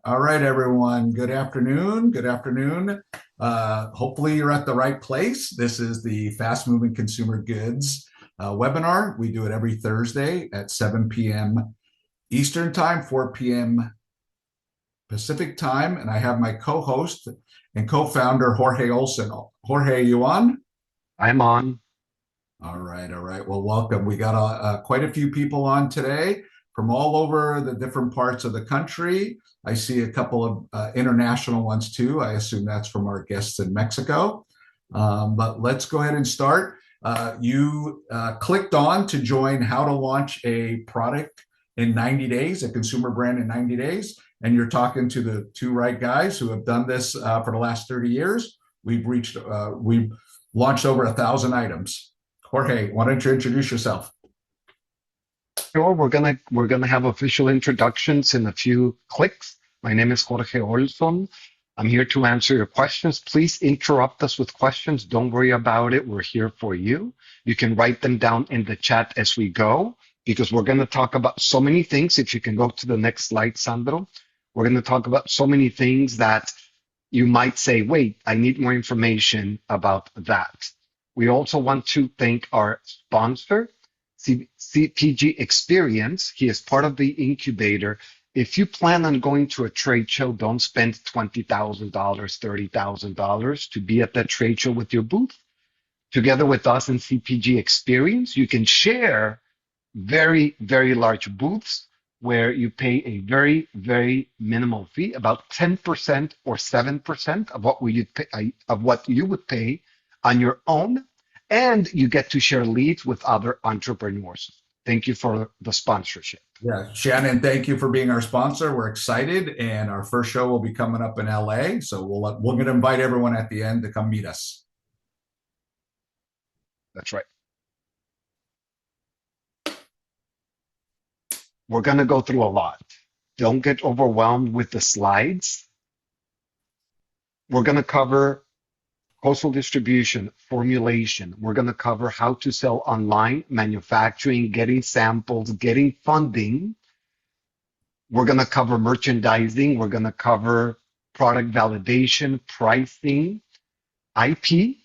All right, everyone. Good afternoon. Good afternoon. Hopefully, you're at the right place. This is the Fast Moving Consumer Goods webinar. We do it every Thursday at 7 p.m. Eastern Time, 4 p.m. Pacific Time. And I have my co host and co founder, Jorge Olson. Jorge, you on? I'm on. All right, all right. Well, welcome. We got quite a few people on today from all over the different parts of the country. I see a couple of international ones too. I assume that's from our guests in Mexico. But let's go ahead and start. You clicked on to join how to launch a product in 90 days, a consumer brand in 90 days. And you're talking to the two right guys who have done this for the last 30 years. We've launched over 1,000 items. Jorge, why don't you introduce yourself? Sure, we're gonna have official introductions in a few clicks. My name is Jorge Olson. I'm here to answer your questions. Please interrupt us with questions. Don't worry about it. We're here for you. You can write them down in the chat as we go because we're going to talk about so many things. If you can go to the next slide, Sandro, we're going to talk about so many things that you might say, wait, I need more information about that. We also want to thank our sponsor, CPG Experience. He is part of the incubator. If you plan on going to a trade show, don't spend $20,000, $30,000 to be at that trade show with your booth. Together with us in CPG Experience, you can share very, very large booths where you pay a very, very minimal fee, about 10% or 7% of what you would pay on your own, and you get to share leads with other entrepreneurs. Thank you for the sponsorship. Yeah, Shannon, thank you for being our sponsor. We're excited, and our first show will be coming up in LA. So we're going to invite everyone at the end to come meet us. That's right. We're going to go through a lot. Don't get overwhelmed with the slides. We're going to cover coastal distribution, formulation. We're going to cover how to sell online, manufacturing, getting samples, getting funding. We're going to cover merchandising. We're going to cover product validation, pricing, IP,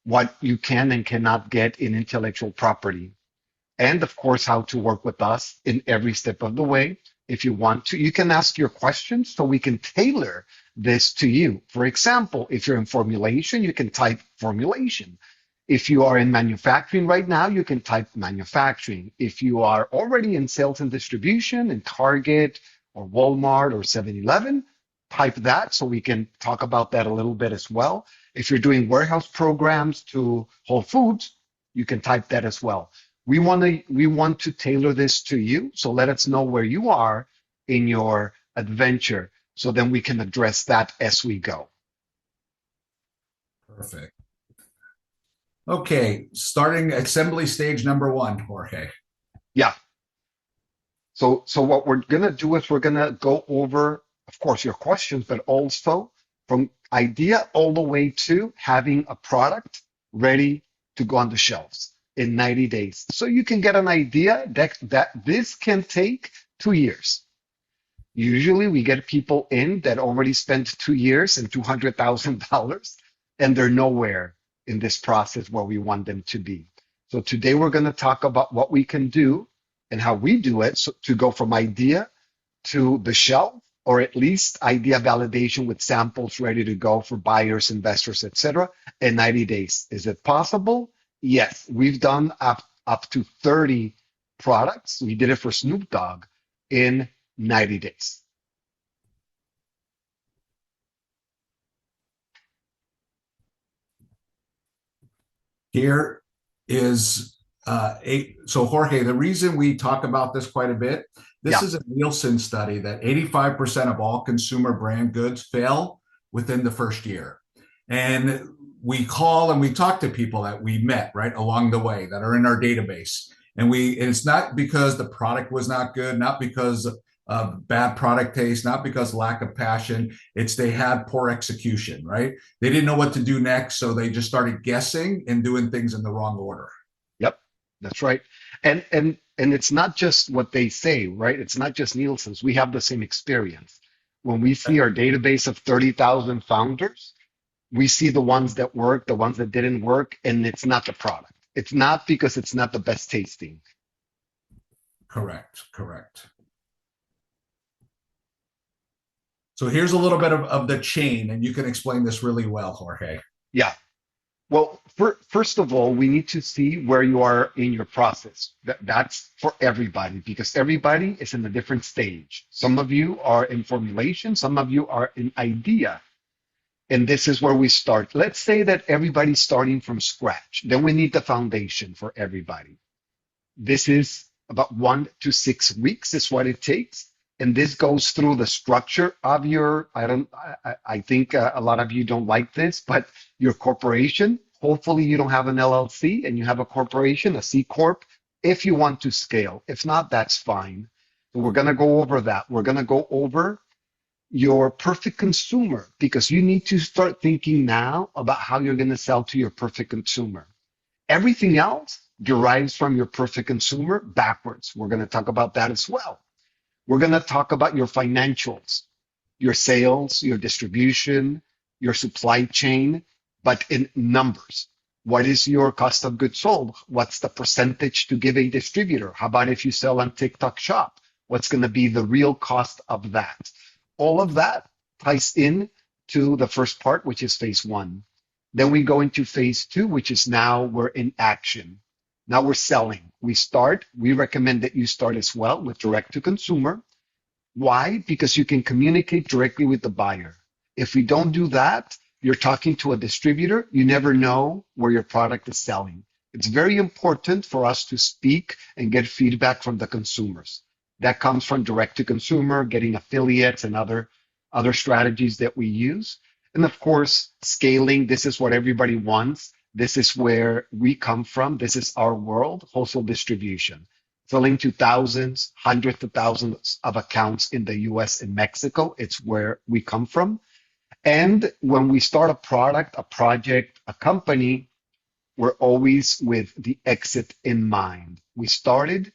what you can and cannot get in intellectual property. And of course, how to work with us in every step of the way. If you want to, you can ask your questions so we can tailor this to you. For example, if you're in formulation, you can type formulation. If you are in manufacturing right now, you can type manufacturing. If you are already in sales and distribution in Target or Walmart or 7-Eleven, type that so we can talk about that a little bit as well. If you're doing warehouse programs to Whole Foods, you can type that as well. We want to tailor this to you. So let us know where you are in your adventure so then we can address that as we go. Perfect. Okay, starting assembly stage number one, Jorge. Yeah. So what we're going to do is we're going to go over, of course, your questions, but also from idea all the way to having a product ready to go on the shelves in 90 days. So you can get an idea that this can take 2 years. Usually we get people in that already spent 2 years and $200,000 and they're nowhere in this process where we want them to be. So today we're going to talk about what we can do and how we do it to go from idea to the shelf, or at least idea validation with samples ready to go for buyers, investors, etc. in 90 days. Is it possible? Yes, we've done up to 30 products. We did it for Snoop Dogg in 90 days. Here is so Jorge, the reason we talk about this quite a bit, this Yeah, is a Nielsen study that 85% of all consumer brand goods fail within the first year. And we call and we talk to people that we met right along the way that are in our database. And it's not because the product was not good, not because of bad product taste, not because lack of passion. It's they had poor execution, right? They didn't know what to do next, so they just started guessing and doing things in the wrong order. yep, that's right. And it's not just what they say, right? It's not just Nielsen's. We have the same experience. When we see our database of 30,000 founders, we see the ones that work, the ones that didn't work, and it's not the product. It's not because it's not the best tasting. Correct, correct. So here's a little bit of the chain, and you can explain this really well, Jorge. Yeah. Well, first of all, we need to see where you are in your process. That's for everybody because everybody is in a different stage. Some of you are in formulation, some of you are in idea. And this is where we start. Let's say that everybody's starting from scratch. Then we need the foundation for everybody. This is about 1 to 6 weeks is what it takes. And this goes through the structure of your, I think a lot of you don't like this, but your corporation, hopefully you don't have an LLC and you have a corporation, a C Corp, if you want to scale. If not, that's fine. So we're going to go over that. We're going to go over your perfect consumer because you need to start thinking now about how you're going to sell to your perfect consumer. Everything else derives from your perfect consumer backwards. We're going to talk about that as well. We're going to talk about your financials, your sales, your distribution, your supply chain, but in numbers. What is your cost of goods sold? What's the percentage to give a distributor? How about if you sell on TikTok Shop? What's going to be the real cost of that? All of that ties in to the first part, which is phase one. Then we go into phase two, which is now we're in action. Now we're selling. We recommend that you start as well with direct to consumer. Why? Because you can communicate directly with the buyer. If we don't do that, you're talking to a distributor. You never know where your product is selling. It's very important for us to speak and get feedback from the consumers. That comes from direct to consumer, getting affiliates and other strategies that we use. And of course, scaling. This is what everybody wants. This is where we come from. This is our world, wholesale distribution. Selling to thousands, hundreds of thousands of accounts in the US and Mexico. It's where we come from. And when we start a product, a project, a company, we're always with the exit in mind. We started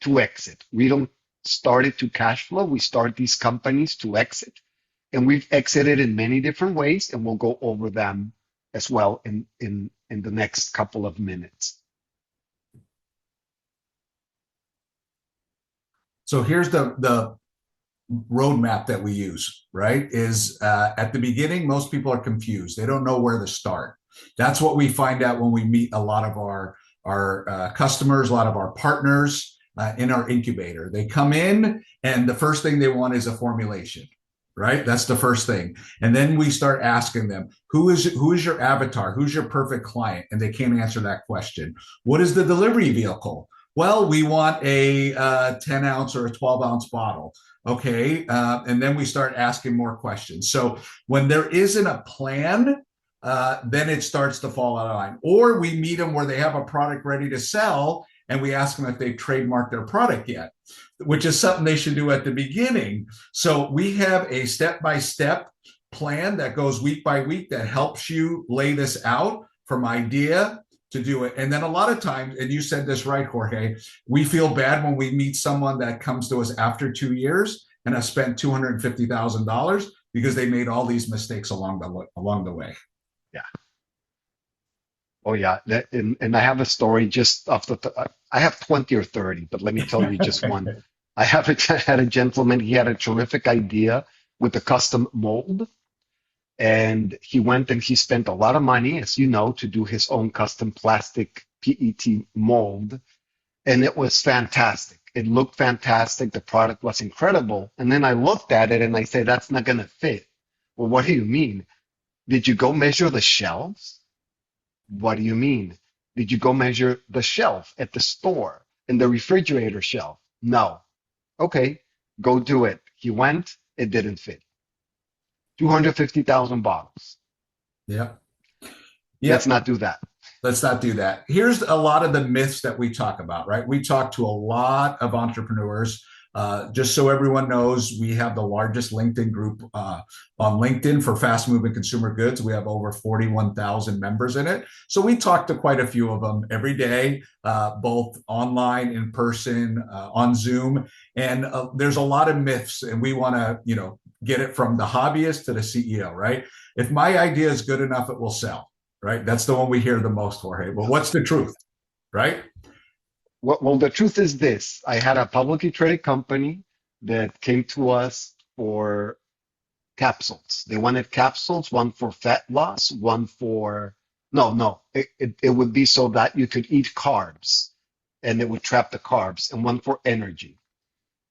to exit. We don't start it to cash flow. We start these companies to exit. And we've exited in many different ways, and we'll go over them as well in the next couple of minutes. So here's the roadmap that we use, right? Is at the beginning, most people are confused. They don't know where to start. That's what we find out when we meet a lot of our customers, a lot of our partners in our incubator. They come in, and the first thing they want is a formulation, right? That's the first thing. And then we start asking them, who is your avatar? Who's your perfect client? And they can't answer that question. What is the delivery vehicle? Well, we want a 10 ounce or a 12 ounce bottle. Okay. And then we start asking more questions. So when there isn't a plan, then it starts to fall out of line. Or we meet them where they have a product ready to sell, and we ask them if they've trademarked their product yet, which is something they should do at the beginning. So we have a step-by-step plan that goes week by week that helps you lay this out from idea to do it. And then a lot of times, and you said this right, Jorge, we feel bad when we meet someone that comes to us after 2 years and has spent $250,000 because they made all these mistakes along the way. Yeah. Oh yeah, and I have a story just off I have 20 or 30, but let me tell you just one. Had a gentleman, he had a terrific idea with a custom mold, and he went and he spent a lot of money, as you know, to do his own custom plastic PET mold, and it was fantastic. It looked fantastic. The product was incredible. And then I looked at it and I said, that's not going to fit. Well, what do you mean? Did you go measure the shelves? What do you mean? Did you go measure the shelf at the store and the refrigerator shelf? No. Okay, go do it. He went, it didn't fit. 250,000 bottles. Yeah. Let's not do that. Let's not do that. Here's a lot of the myths that we talk about, right? We talk to a lot of entrepreneurs. Just so everyone knows, we have the largest LinkedIn group on LinkedIn for fast moving consumer goods. We have over 41,000 members in it. So we talk to quite a few of them every day, both online, in person, on Zoom. And there's a lot of myths, and we want to, get it from the hobbyist to the CEO, right? If my idea is good enough, it will sell, right? That's the one we hear the most, Jorge. But what's the truth, right? Well, the truth is this. I had a publicly traded company that came to us for capsules. They wanted capsules, one for fat loss, one for no, it would be so that you could eat carbs and it would trap the carbs, and one for energy.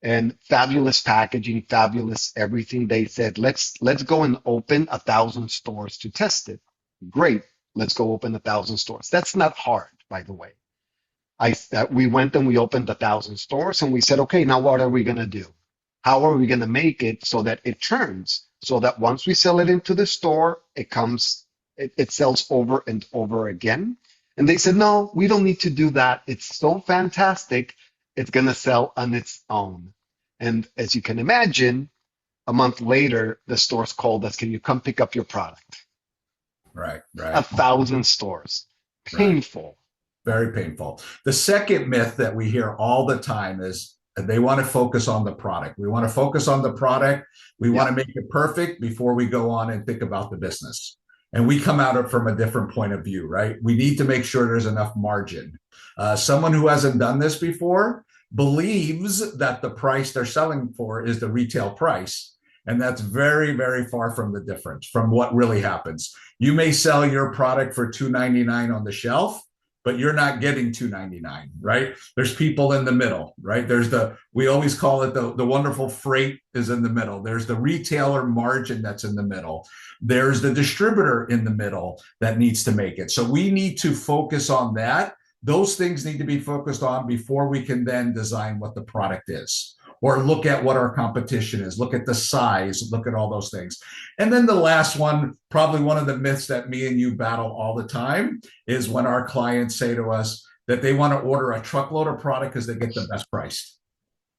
And fabulous packaging, fabulous everything. They said, let's go and open 1,000 stores to test it. Great. Let's go open 1,000 stores. That's not hard, by the way. We went and we opened 1,000 stores and we said, okay, now what are we going to do? How are we going to make it so that it turns? So that once we sell it into the store, it sells over and over again. And they said, no, we don't need to do that. It's so fantastic. It's going to sell on its own. And as you can imagine, a month later, the stores called us, can you come pick up your product? Right, A right, 1,000 stores. right. Painful. Very painful. The second myth that we hear all the time is they want to focus on the product. We want to focus on the product. We want Yeah. to make it perfect before we go on and think about the business. And we come at it from a different point of view, right? We need to make sure there's enough margin. Someone who hasn't done this before believes that the price they're selling for is the retail price. And that's very, very far from the difference from what really happens. You may sell your product for $2.99 on the shelf, but you're not getting $2.99, right? There's people in the middle, right? We always call it the wonderful freight is in the middle. There's the retailer margin that's in the middle. There's the distributor in the middle that needs to make it. So we need to focus on that. Those things need to be focused on before we can then design what the product is, or look at what our competition is, look at the size, look at all those things. And then the last one, probably one of the myths that me and you battle all the time, is when our clients say to us that they want to order a truckload of product because they get the best price.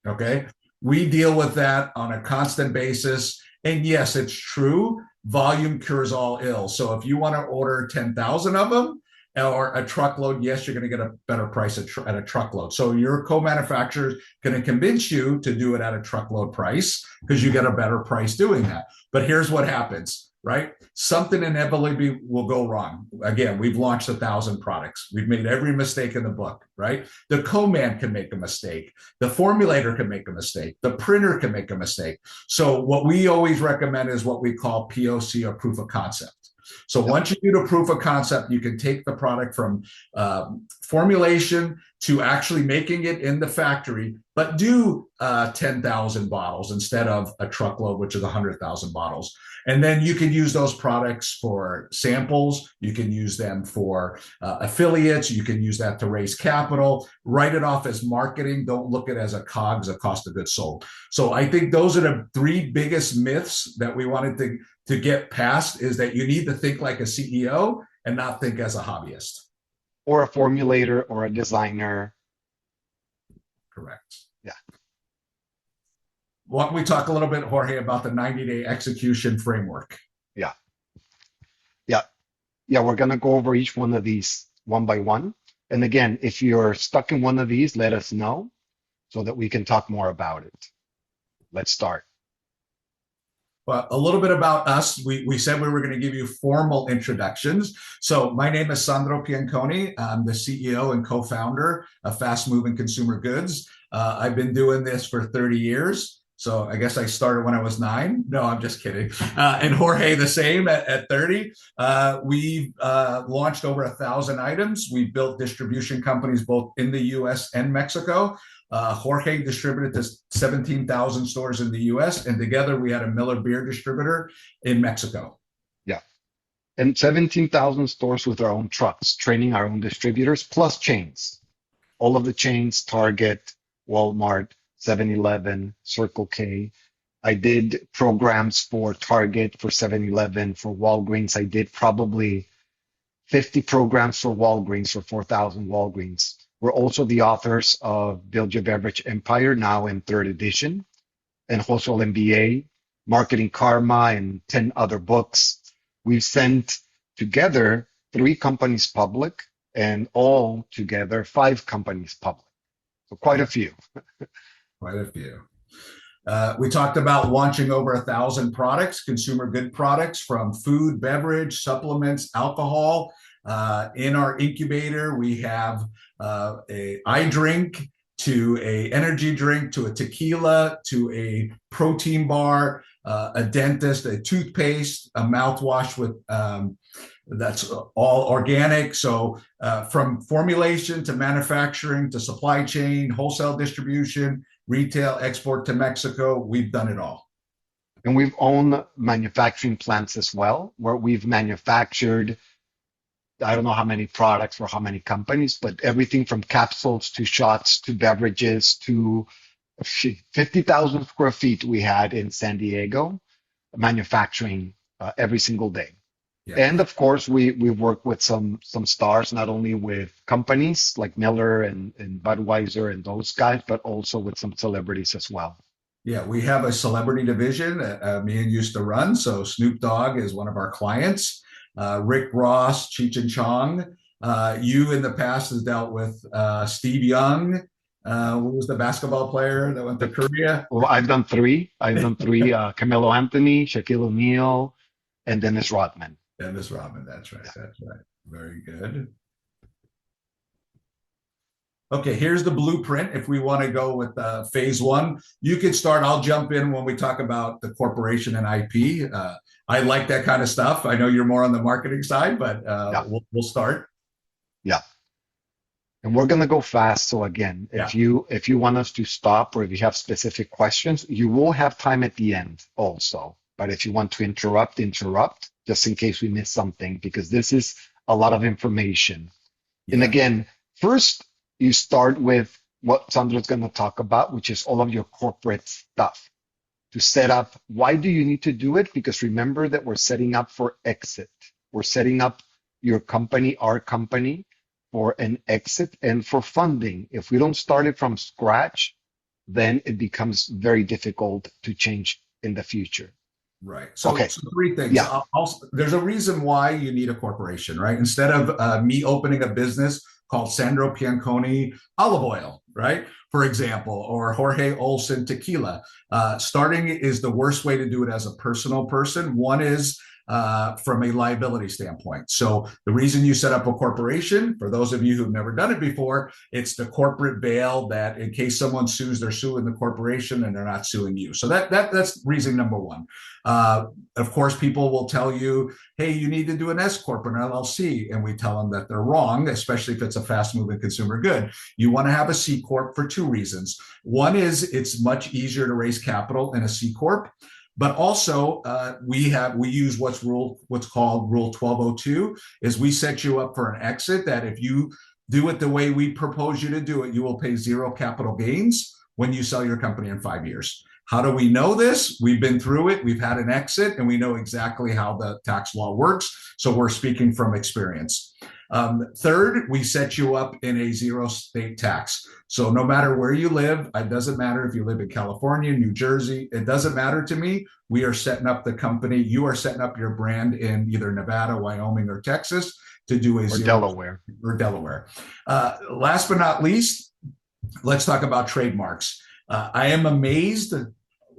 Okay. We deal with that on a constant basis. And yes, it's true. Volume cures all ill. So if you want to order 10,000 of them, or a truckload, yes, you're going to get a better price at a truckload. So your co-manufacturer is going to convince you to do it at a truckload price because you get a better price doing that. But here's what happens, right? Something inevitably will go wrong. Again, we've launched 1,000 products. We've made every mistake in the book, right? The co-man can make a mistake. The formulator can make a mistake. The printer can make a mistake. So what we always recommend is what we call POC, or proof of concept. So once you do the proof of concept, you can take the product from formulation to actually making it in the factory, but do 10,000 bottles instead of a truckload, which is 100,000 bottles. And then you can use those products for samples. You can use them for affiliates. You can use that to raise capital. Write it off as marketing. Don't look at it as a COGS, a cost of goods sold. So I think those are the three biggest myths that we wanted to get past, is that you need to think like a CEO and not think as a hobbyist. Or a formulator or a designer. Correct. Yeah. Why don't we talk a little bit, Jorge, about the 90-day execution framework? Yeah. Yeah. Yeah. We're going to go over each one of these one by one. And again, if you're stuck in one of these, let us know so that we can talk more about it. Let's start. Well, a little bit about us. We said we were going to give you formal introductions. So my name is Sandro Pianconi. I'm the CEO and co-founder of Fast Moving Consumer Goods. I've been doing this for 30 years. So I guess I started when I was 9. No, I'm just kidding. And Jorge, the same at 30. We've launched over 1,000 items. We've built distribution companies both in the US and Mexico. Jorge distributed to 17,000 stores in the US, and together we had a Miller beer distributor in Mexico. Yeah. And 17,000 stores with our own trucks, training our own distributors, plus chains. All of the chains, Target, Walmart, 7-Eleven, Circle K. I did programs for Target, for 7-Eleven, for Walgreens. I did probably 50 programs for Walgreens, for 4,000 Walgreens. We're also the authors of Build Your Beverage Empire, now in 3rd edition, and Wholesale MBA, Marketing Karma, and 10 other books. We've sent together 3 companies public, and all together 5 companies public. So quite a few. Quite a few. We talked about launching over 1,000 products, consumer good products from food, beverage, supplements, alcohol. In our incubator, we have a eye drink to a energy drink to a tequila to a protein bar, a dentist, a toothpaste, a mouthwash with that's all organic. So from formulation to manufacturing to supply chain, wholesale distribution, retail, export to Mexico, we've done it all. And we've owned manufacturing plants as well, where we've manufactured, I don't know how many products for how many companies, but everything from capsules to shots to beverages to 50,000 square feet we had in San Diego manufacturing every single day. Yeah. And of course, we work with some stars, not only with companies like Miller and Budweiser and those guys, but also with some celebrities as well. Yeah, we have a celebrity division me and used to run. So Snoop Dogg is one of our clients. Rick Ross, Cheech and Chong. You in the past has dealt with Steve Young. Who was the basketball player that went to Korea? Well, I've done three. I've done three. Carmelo Anthony, Shaquille O'Neal, and Dennis Rodman. Dennis Rodman. That's right. Yeah. That's right. Very good. Okay, here's the blueprint. If we want to go with phase one, you could start. I'll jump in when we talk about the corporation and IP. I like that kind of stuff. I know you're more on the marketing side, but Yeah. we'll start. Yeah. And we're gonna go fast. So again, Yeah. if you want us to stop or if you have specific questions, you will have time at the end also. But if you want to interrupt, just in case we miss something, because this is a lot of information. And Yeah. again, first you start with what Sandra's going to talk about, which is all of your corporate stuff to set up. Why do you need to do it? Because remember that we're setting up for exit. We're setting up your company, our company, for an exit and for funding. If we don't start it from scratch, then it becomes very difficult to change in the future. Right. So, Okay. so three things. Yeah. There's a reason why you need a corporation, right? Instead of me opening a business called Sandro Pianconi Olive Oil, right? For example, or Jorge Olson Tequila. Starting is the worst way to do it as a personal person. One is from a liability standpoint. So the reason you set up a corporation, for those of you who've never done it before, it's the corporate bail that in case someone sues, they're suing the corporation and they're not suing you. So that's reason number one. Of course, people will tell you, hey, you need to do an S Corp or an LLC. And we tell them that they're wrong, especially if it's a fast moving consumer good. You want to have a C Corp for two reasons. One is it's much easier to raise capital in a C Corp. But also, we use what's called Rule 1202, is we set you up for an exit that if you do it the way we propose you to do it, you will pay zero capital gains when you sell your company in 5 years. How do we know this? We've been through it. We've had an exit, and we know exactly how the tax law works. So we're speaking from experience. Third, we set you up in a zero state tax. So no matter where you live, it doesn't matter if you live in California, New Jersey, it doesn't matter to me. We are setting up the company. You are setting up your brand in either Nevada, Wyoming, or Texas to do a zero Delaware. Or Delaware. Last but not least, let's talk about trademarks. I am amazed.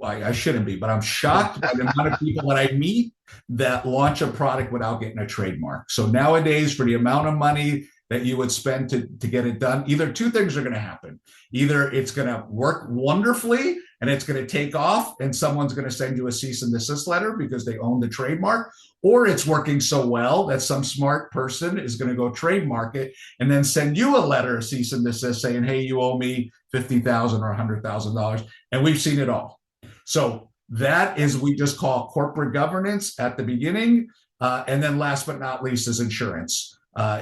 I shouldn't be, but I'm shocked by the amount of people that I meet that launch a product without getting a trademark. So nowadays, for the amount of money that you would spend to get it done, either two things are going to happen. Either it's going to work wonderfully and it's going to take off and someone's going to send you a cease and desist letter because they own the trademark, or it's working so well that some smart person is going to go trademark it and then send you a letter of cease and desist saying, hey, you owe me $50,000 or $100,000. And we've seen it all. So that is, we just call corporate governance at the beginning. And then last but not least is insurance.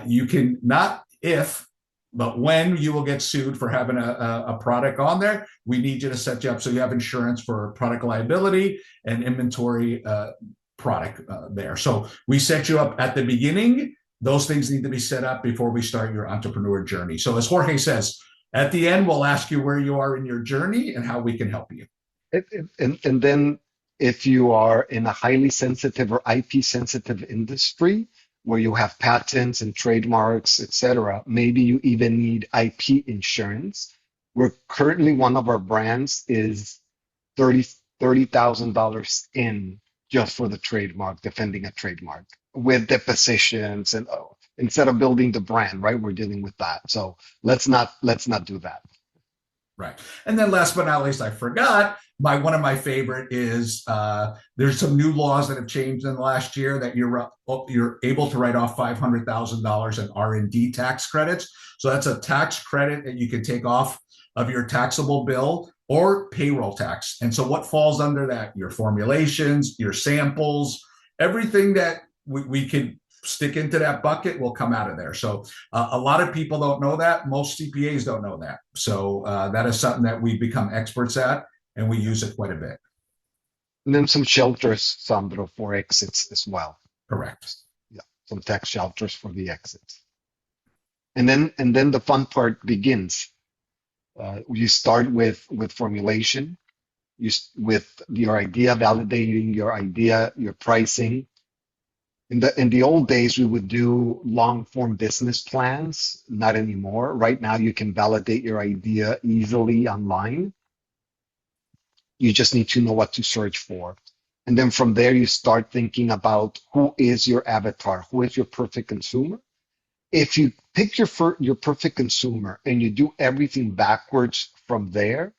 You can not if, but when you will get sued for having a product on there, we need you to set you up so you have insurance for product liability and inventory product there. So we set you up at the beginning. Those things need to be set up before we start your entrepreneur journey. So as Jorge says, at the end, we'll ask you where you are in your journey and how we can help you. And then if you are in a highly sensitive or IP sensitive industry where you have patents and trademarks, etc., maybe you even need IP insurance. We're currently, one of our brands is thirty $30,000 in just for the trademark, defending a trademark with depositions and instead of building the brand, right? We're dealing with that. So let's not do that. Right. And then last but not least, I forgot one of my favorite is there's some new laws that have changed in the last year that you're able to write off $500,000 in R&D tax credits. So that's a tax credit that you can take off of your taxable bill or payroll tax. And so what falls under that? Your formulations, your samples, everything that we can stick into that bucket will come out of there. So a lot of people don't know that. Most CPAs don't know that. So that is something that we've become experts at, and we use it quite a bit. And then some shelters, Sandro, for exits as well. Correct. Yeah, some tax shelters for the exits. And then the fun part begins. You start with formulation, with your idea, validating your idea, your pricing. In the old days, we would do long form business plans. Not anymore. Right now, you can validate your idea easily online. You just need to know what to search for. And then from there, you start thinking about who is your avatar, who is your perfect consumer. If you pick your perfect consumer and you do everything backwards from there,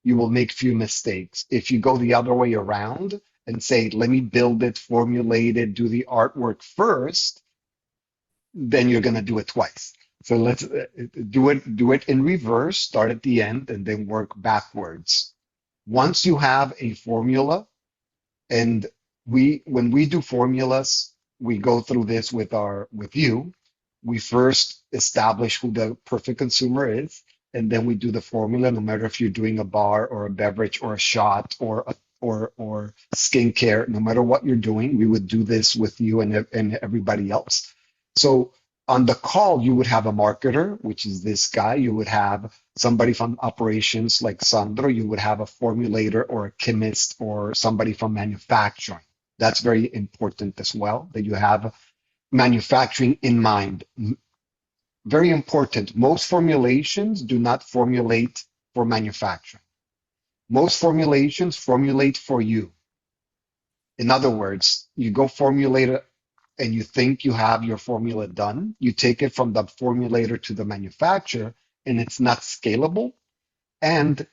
you will make few mistakes. If you go the other way around and say, let me build it, formulate it, do the artwork first, then you're going to do it twice. So let's do it in reverse, start at the end, and then work backwards. Once you have a formula, and when we do formulas, we go through this with you. We first establish who the perfect consumer is, and then we do the formula. No matter if you're doing a bar or a beverage or a shot or skincare, no matter what you're doing, we would do this with you and everybody else. So on the call, you would have a marketer, which is this guy. You would have somebody from operations like Sandro. You would have a formulator or a chemist or somebody from manufacturing. That's very important as well, that you have manufacturing in mind. Very important. Most formulations do not formulate for manufacturing. Most formulations formulate for you. In other words, you go formulate it and you think you have your formula done. You take it from the formulator to the manufacturer and it's not scalable and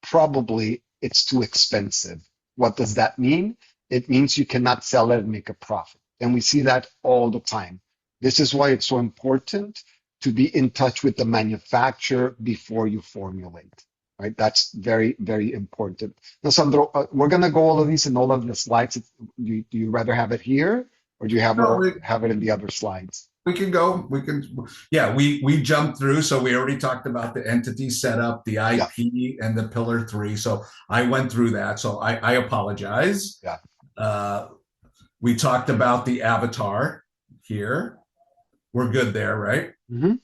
probably it's too expensive. What does that mean? It means you cannot sell it and make a profit. And we see that all the time. This is why it's so important to be in touch with the manufacturer before you formulate. Right? That's very, very important. Now, Sandro, we're going to go all of these in all of the slides. Do you rather have it here or do you have, No, have it in the other slides? we can go. We can. Yeah, we jumped through. So we already talked about the entity setup, the Yeah, IP, and the pillar 3. So I went through that. So I apologize. yeah. Uh, we talked about the avatar here. We're good there, right? hmm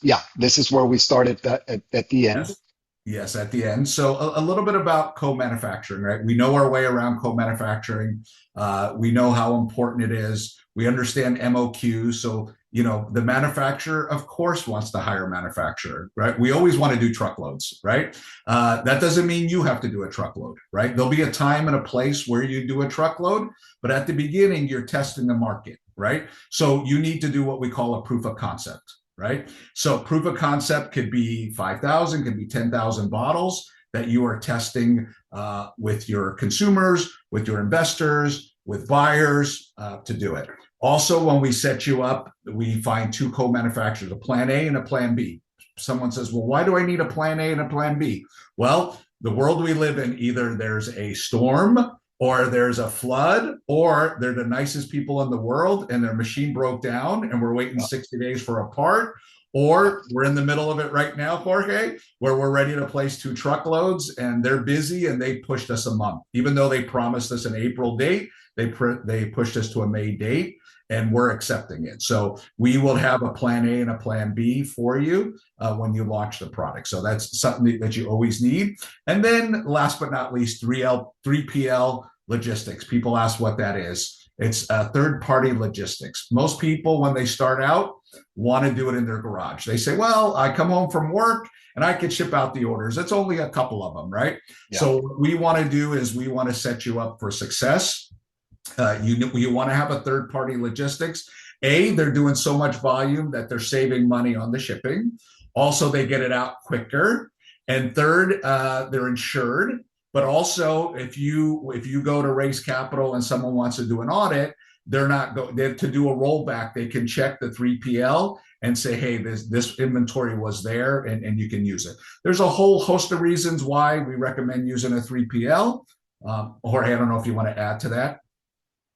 Yeah, this is where we started at the end. Yes. Yes, at the end. So a little bit about co-manufacturing, right? We know our way around co-manufacturing. We know how important it is. We understand MOQ. So, the manufacturer, of course, wants to hire a manufacturer, right? We always want to do truckloads, right? That doesn't mean you have to do a truckload, right? There'll be a time and a place where you do a truckload, but at the beginning, you're testing the market, right? So you need to do what we call a proof of concept. Right? So proof of concept could be 5,000, could be 10,000 bottles that you are testing with your consumers, with your investors, with buyers to do it. Also, when we set you up, we find 2 co-manufacturers, a plan A and a plan B. Someone says, well, why do I need a plan A and a plan B? Well, the world we live in, either there's a storm or there's a flood, or they're the nicest people in the world and their machine broke down and we're waiting 60 days for a part, or we're in the middle of it right now, Jorge, where we're ready to place 2 truckloads and they're busy and they pushed us a month. Even though they promised us an April date, they pushed us to a May date and we're accepting it. So we will have a plan A and a plan B for you when you launch the product. So that's something that you always need. And then last but not least, 3PL logistics. People ask what that is. It's third-party logistics. Most people, when they start out, want to do it in their garage. They say, well, I come home from work and I could ship out the orders. It's only a couple of them, right? Yeah. So what we want to do is we want to set you up for success. You want to have a third party logistics. They're doing so much volume that they're saving money on the shipping. Also, they get it out quicker. And third, they're insured. But also, if you go to raise capital and someone wants to do an audit, they're not go they to do a rollback. They can check the 3PL and say, hey, this inventory was there, and you can use it. There's a whole host of reasons why we recommend using a 3PL. Jorge, I don't know if you want to add to that.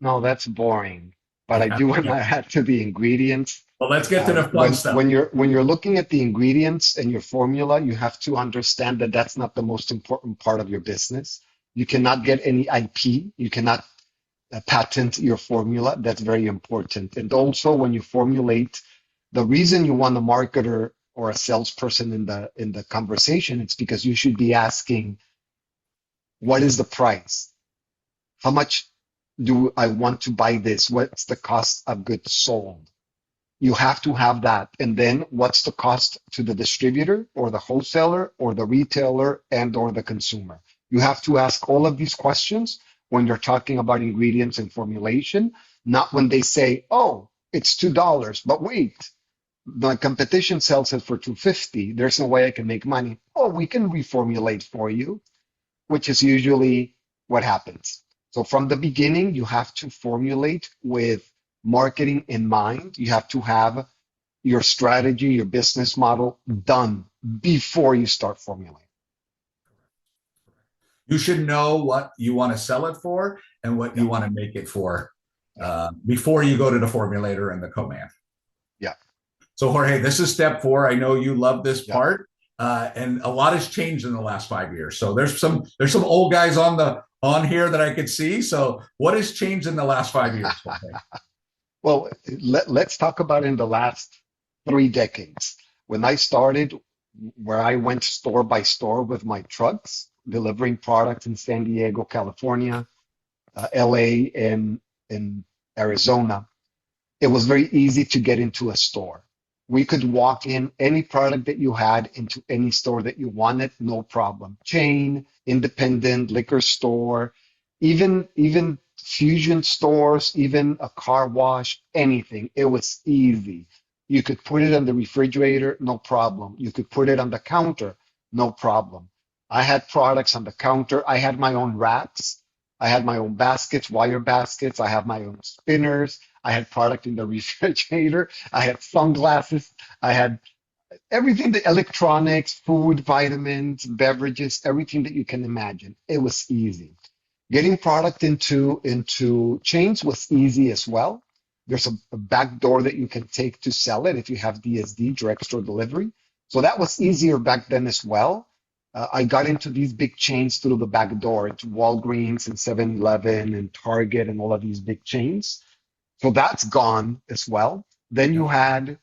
No, that's boring. But I Yeah. do want to add to the ingredients. Well, let's get to the fun When stuff. you're looking at the ingredients and your formula, you have to understand that that's not the most important part of your business. You cannot get any IP. You cannot patent your formula. That's very important. And also, when you formulate, the reason you want a marketer or a salesperson in the conversation, it's because you should be asking, what is the price? How much do I want to buy this? What's the cost of goods sold? You have to have that. And then what's the cost to the distributor or the wholesaler or the retailer and or the consumer? You have to ask all of these questions when you're talking about ingredients and formulation, not when they say, oh, it's $2, but wait, the competition sells it for 250. There's no way I can make money. Oh, we can reformulate for you, which is usually what happens. So from the beginning, you have to formulate with marketing in mind. You have to have your strategy, your business model done before you start formulating. You should know what you want to sell it for and what Yeah, you want to make it for yeah, before you go to the formulator and the co-man. yeah, So, Jorge, this is step four. I know you love this yeah. part, and a lot has changed in the last 5 years. So there's some old guys on here that I could see. So, what has changed in the last 5 years, Jorge? Well, let's talk about in the last 3 decades. When I started, where I went store by store with my trucks, delivering products in San Diego, California, LA, and in Arizona, it was very easy to get into a store. We could walk in any product that you had into any store that you wanted, no problem. Chain, independent, liquor store, even fusion stores, even a car wash, anything. It was easy. You could put it on the refrigerator, no problem. You could put it on the counter, no problem. I had products on the counter. I had my own racks. I had my own baskets, wire baskets. I have my own spinners. I had product in the refrigerator. I had sunglasses. I had everything, the electronics, food, vitamins, beverages, everything that you can imagine. It was easy. Getting product into chains was easy as well. There's a back door that you can take to sell it if you have DSD, direct store delivery. So that was easier back then as well. I got into these big chains through the back door, into Walgreens and 7-Eleven and Target and all of these big chains. So that's gone as well. Then you Yeah. had,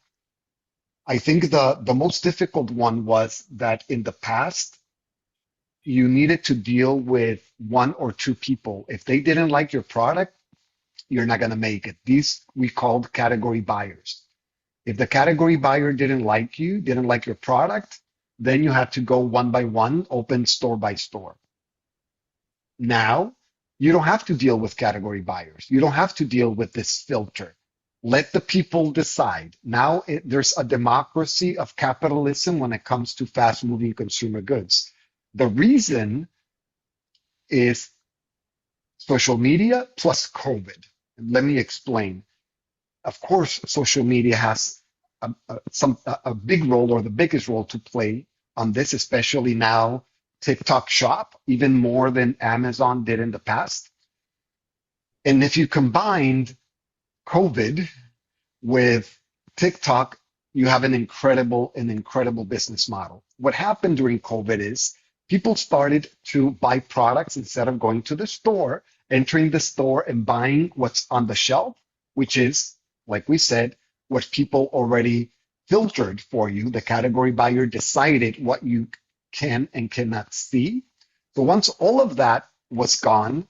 I think the most difficult one was that in the past, you needed to deal with one or two people. If they didn't like your product, you're not going to make it. These we called category buyers. If the category buyer didn't like you, didn't like your product, then you had to go one by one, open store by store. Now, you don't have to deal with category buyers. You don't have to deal with this filter. Let the people decide. Now there's a democracy of capitalism when it comes to fast moving consumer goods. The reason is social media plus COVID. Let me explain. Of course, social media has a big role or the biggest role to play on this, especially now TikTok Shop, even more than Amazon did in the past. And if you combined COVID with TikTok, you have an incredible business model. What happened during COVID is people started to buy products instead of going to the store, entering the store and buying what's on the shelf, which is, like we said, what people already filtered for you. The category buyer decided what you can and cannot see. So once all of that was gone,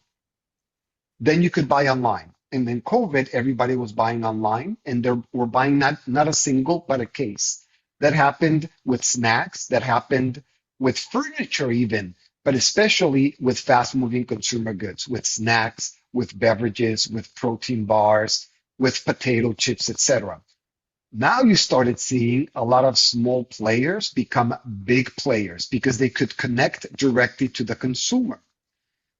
then you could buy online. And then COVID, everybody was buying online and they were buying not a single, but a case. That happened with snacks, that happened with furniture even, but especially with fast-moving consumer goods, with snacks, with beverages, with protein bars, with potato chips, etc. Now you started seeing a lot of small players become big players because they could connect directly to the consumer.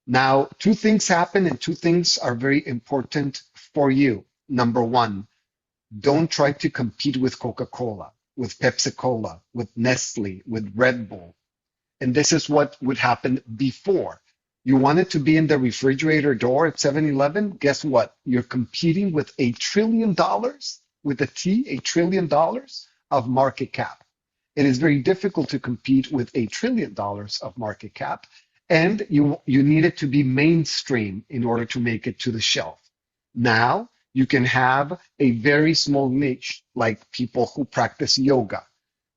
Now, two things happen, and two things are very important for you. Number one, don't try to compete with Coca-Cola, with Pepsi-Cola, with Nestle, with Red Bull. And this is what would happen before. You wanted to be in the refrigerator door at 7-Eleven. Guess what? You're competing with $1 trillion, with a T, $1 trillion of market cap. It is very difficult to compete with $1 trillion of market cap. And you need it to be mainstream in order to make it to the shelf. Now you can have a very small niche like people who practice yoga.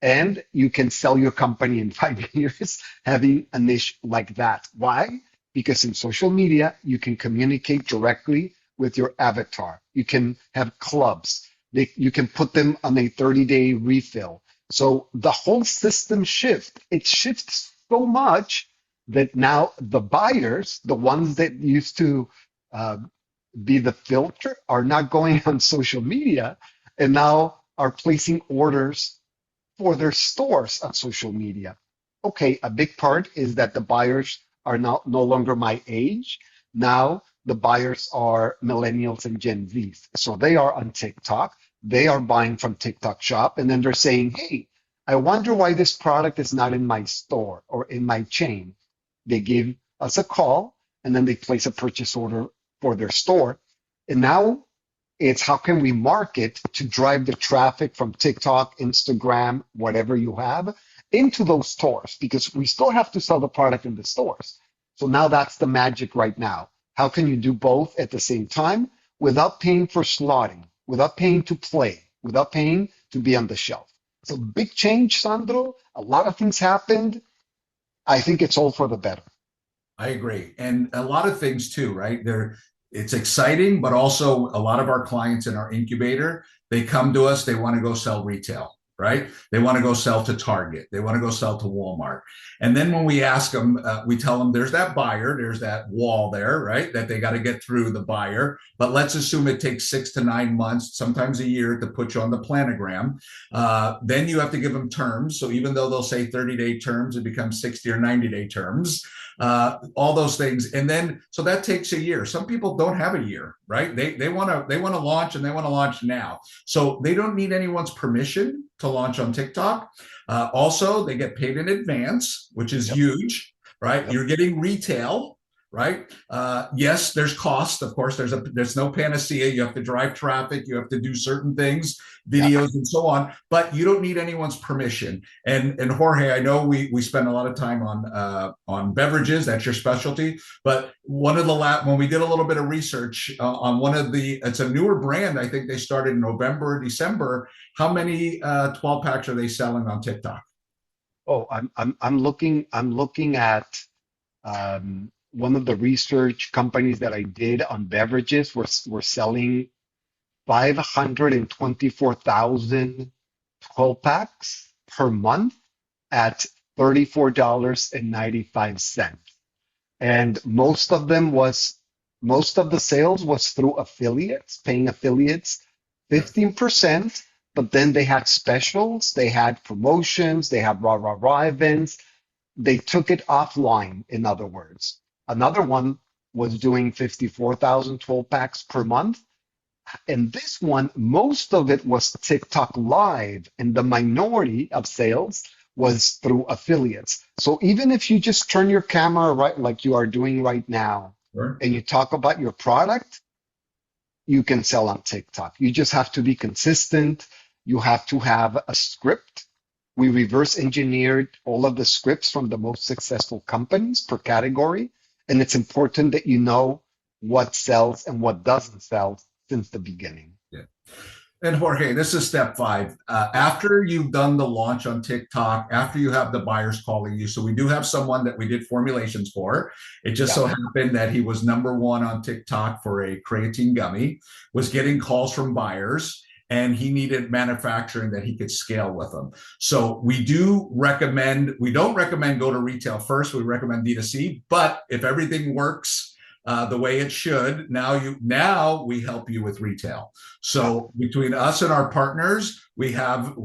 And you can sell your company in 5 years having a niche like that. Why? Because in social media, you can communicate directly with your avatar. You can have clubs. You can put them on a 30-day refill. So the whole system it shifts so much that now the buyers, the ones that used to uh, be the filter, are not going on social media and now are placing orders for their stores on social media. Okay, a big part is that the buyers are no longer my age. Now the buyers are millennials and Gen Zs. So they are on TikTok. They are buying from TikTok Shop, and then they're saying, hey, I wonder why this product is not in my store or in my chain. They give us a call, and then they place a purchase order for their store. And now it's how can we market to drive the traffic from TikTok, Instagram, whatever you have, into those stores, because we still have to sell the product in the stores. So now that's the magic right now. How can you do both at the same time without paying for slotting, without paying to play, without paying to be on the shelf? So big change, Sandro. A lot of things happened. I think it's all for the better. I agree. And a lot of things too, right? It's exciting, but also a lot of our clients in our incubator, they come to us, they want to go sell retail, right? They want to go sell to Target. They want to go sell to Walmart. And then when we ask them, we tell them there's that buyer, there's that wall there, right? That they got to get through the buyer. But let's assume it takes 6 to 9 months, sometimes a year to put you on the planogram. Then you have to give them terms. So even though they'll say 30-day terms, it becomes 60 or 90-day terms. All those things, and then so that takes a year. Some people don't have a year, right? They want to launch, and they want to launch now, so they don't need anyone's permission to launch on TikTok. Also, they get paid in advance, which is Yep. huge, right? Yep. You're getting retail, right? Yes, there's cost. Of course, there's no panacea. You have to drive traffic. You have to do certain things, Yeah. videos, and so on. But you don't need anyone's permission. And Jorge, I know we spend a lot of time on beverages. That's your specialty. But one of the when we did a little bit of research on one of it's a newer brand. I think they started in November or December. How many 12 packs are they selling on TikTok? Oh, I'm looking at one of the research companies that I did on beverages. We're selling 524,000 12 packs per month at $34.95. And most of the sales was through affiliates, paying affiliates Yeah. 15%, but then they had specials, they had promotions, they had rah events. They took it offline, in other words. Another one was doing 54,000 12 packs per month. And this one, most of it was TikTok Live, and the minority of sales was through affiliates. So even if you just turn your camera right, like you are doing right now, Sure. and you talk about your product, you can sell on TikTok. You just have to be consistent. You have to have a script. We reverse engineered all of the scripts from the most successful companies per category. And it's important that you know what sells and what doesn't sell since the beginning. Yeah. And Jorge, this is step five. After you've done the launch on TikTok, after you have the buyers calling you, so we do have someone that we did formulations for. It just Yeah. so happened that he was number one on TikTok for a creatine gummy, was getting calls from buyers. and he needed manufacturing that he could scale with them. So we don't recommend go to retail first. We recommend D2C, but if everything works the way it should, now we help you with retail. Yeah. So between us and our partners, we have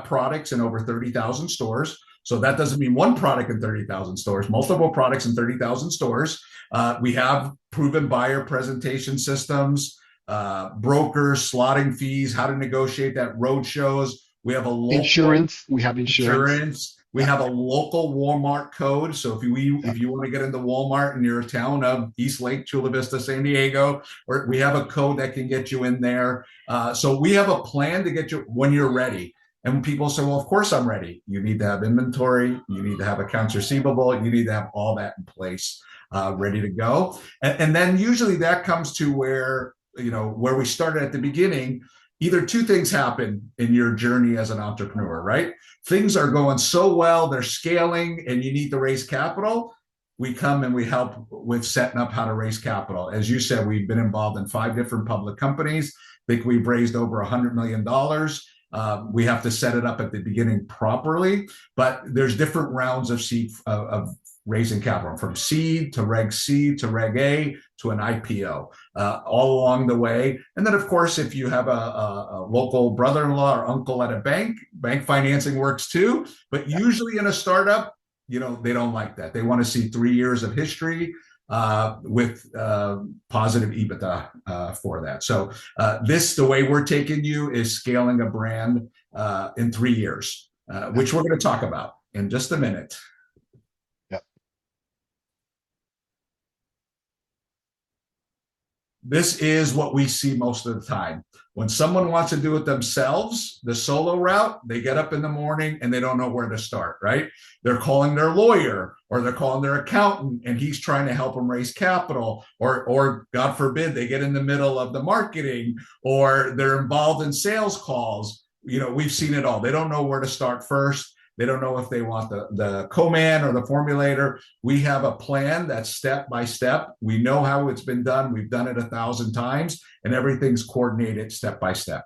products in over 30,000 stores. So that doesn't mean one product in 30,000 stores, multiple products in 30,000 stores. We have proven buyer presentation systems, brokers, slotting fees, how to negotiate that, road shows. We have a local Insurance. We have insurance. insurance. We Yeah. have a local Walmart code. So Yeah. if you want to get into Walmart in your town of East Lake, Chula Vista, San Diego, or we have a code that can get you in there. So we have a plan to get you when you're ready. And when people say, well, of course I'm ready. You need to have inventory. You need to have accounts receivable. You need to have all that in place, ready to go. And then usually that comes to where we started at the beginning. Either two things happen in your journey as an entrepreneur, right? Things are going so well, they're scaling, and you need to raise capital. We come and we help with setting up how to raise capital. As you said, we've been involved in 5 different public companies. I think we've raised over $100 million. We have to set it up at the beginning properly, but there's different rounds of raising capital, from seed to Reg C to Reg A to an IPO, all along the way. And then, of course, if you have a local brother-in-law or uncle at a bank financing works too. But usually in a startup, they don't like that. They want to see 3 years of history with positive EBITDA for that. So the way we're taking you is scaling a brand in 3 years, which we're going to talk about in just a minute. This is what we see most of the time. When someone wants to do it themselves, the solo route, they get up in the morning and they don't know where to start, right? They're calling their lawyer or they're calling their accountant and he's trying to help them raise capital, or God forbid, they get in the middle of the marketing or they're involved in sales calls. We've seen it all. They don't know where to start first. They don't know if they want the co-man or the formulator. We have a plan that's step by step. We know how it's been done. We've done it 1,000 times, and everything's coordinated step by step.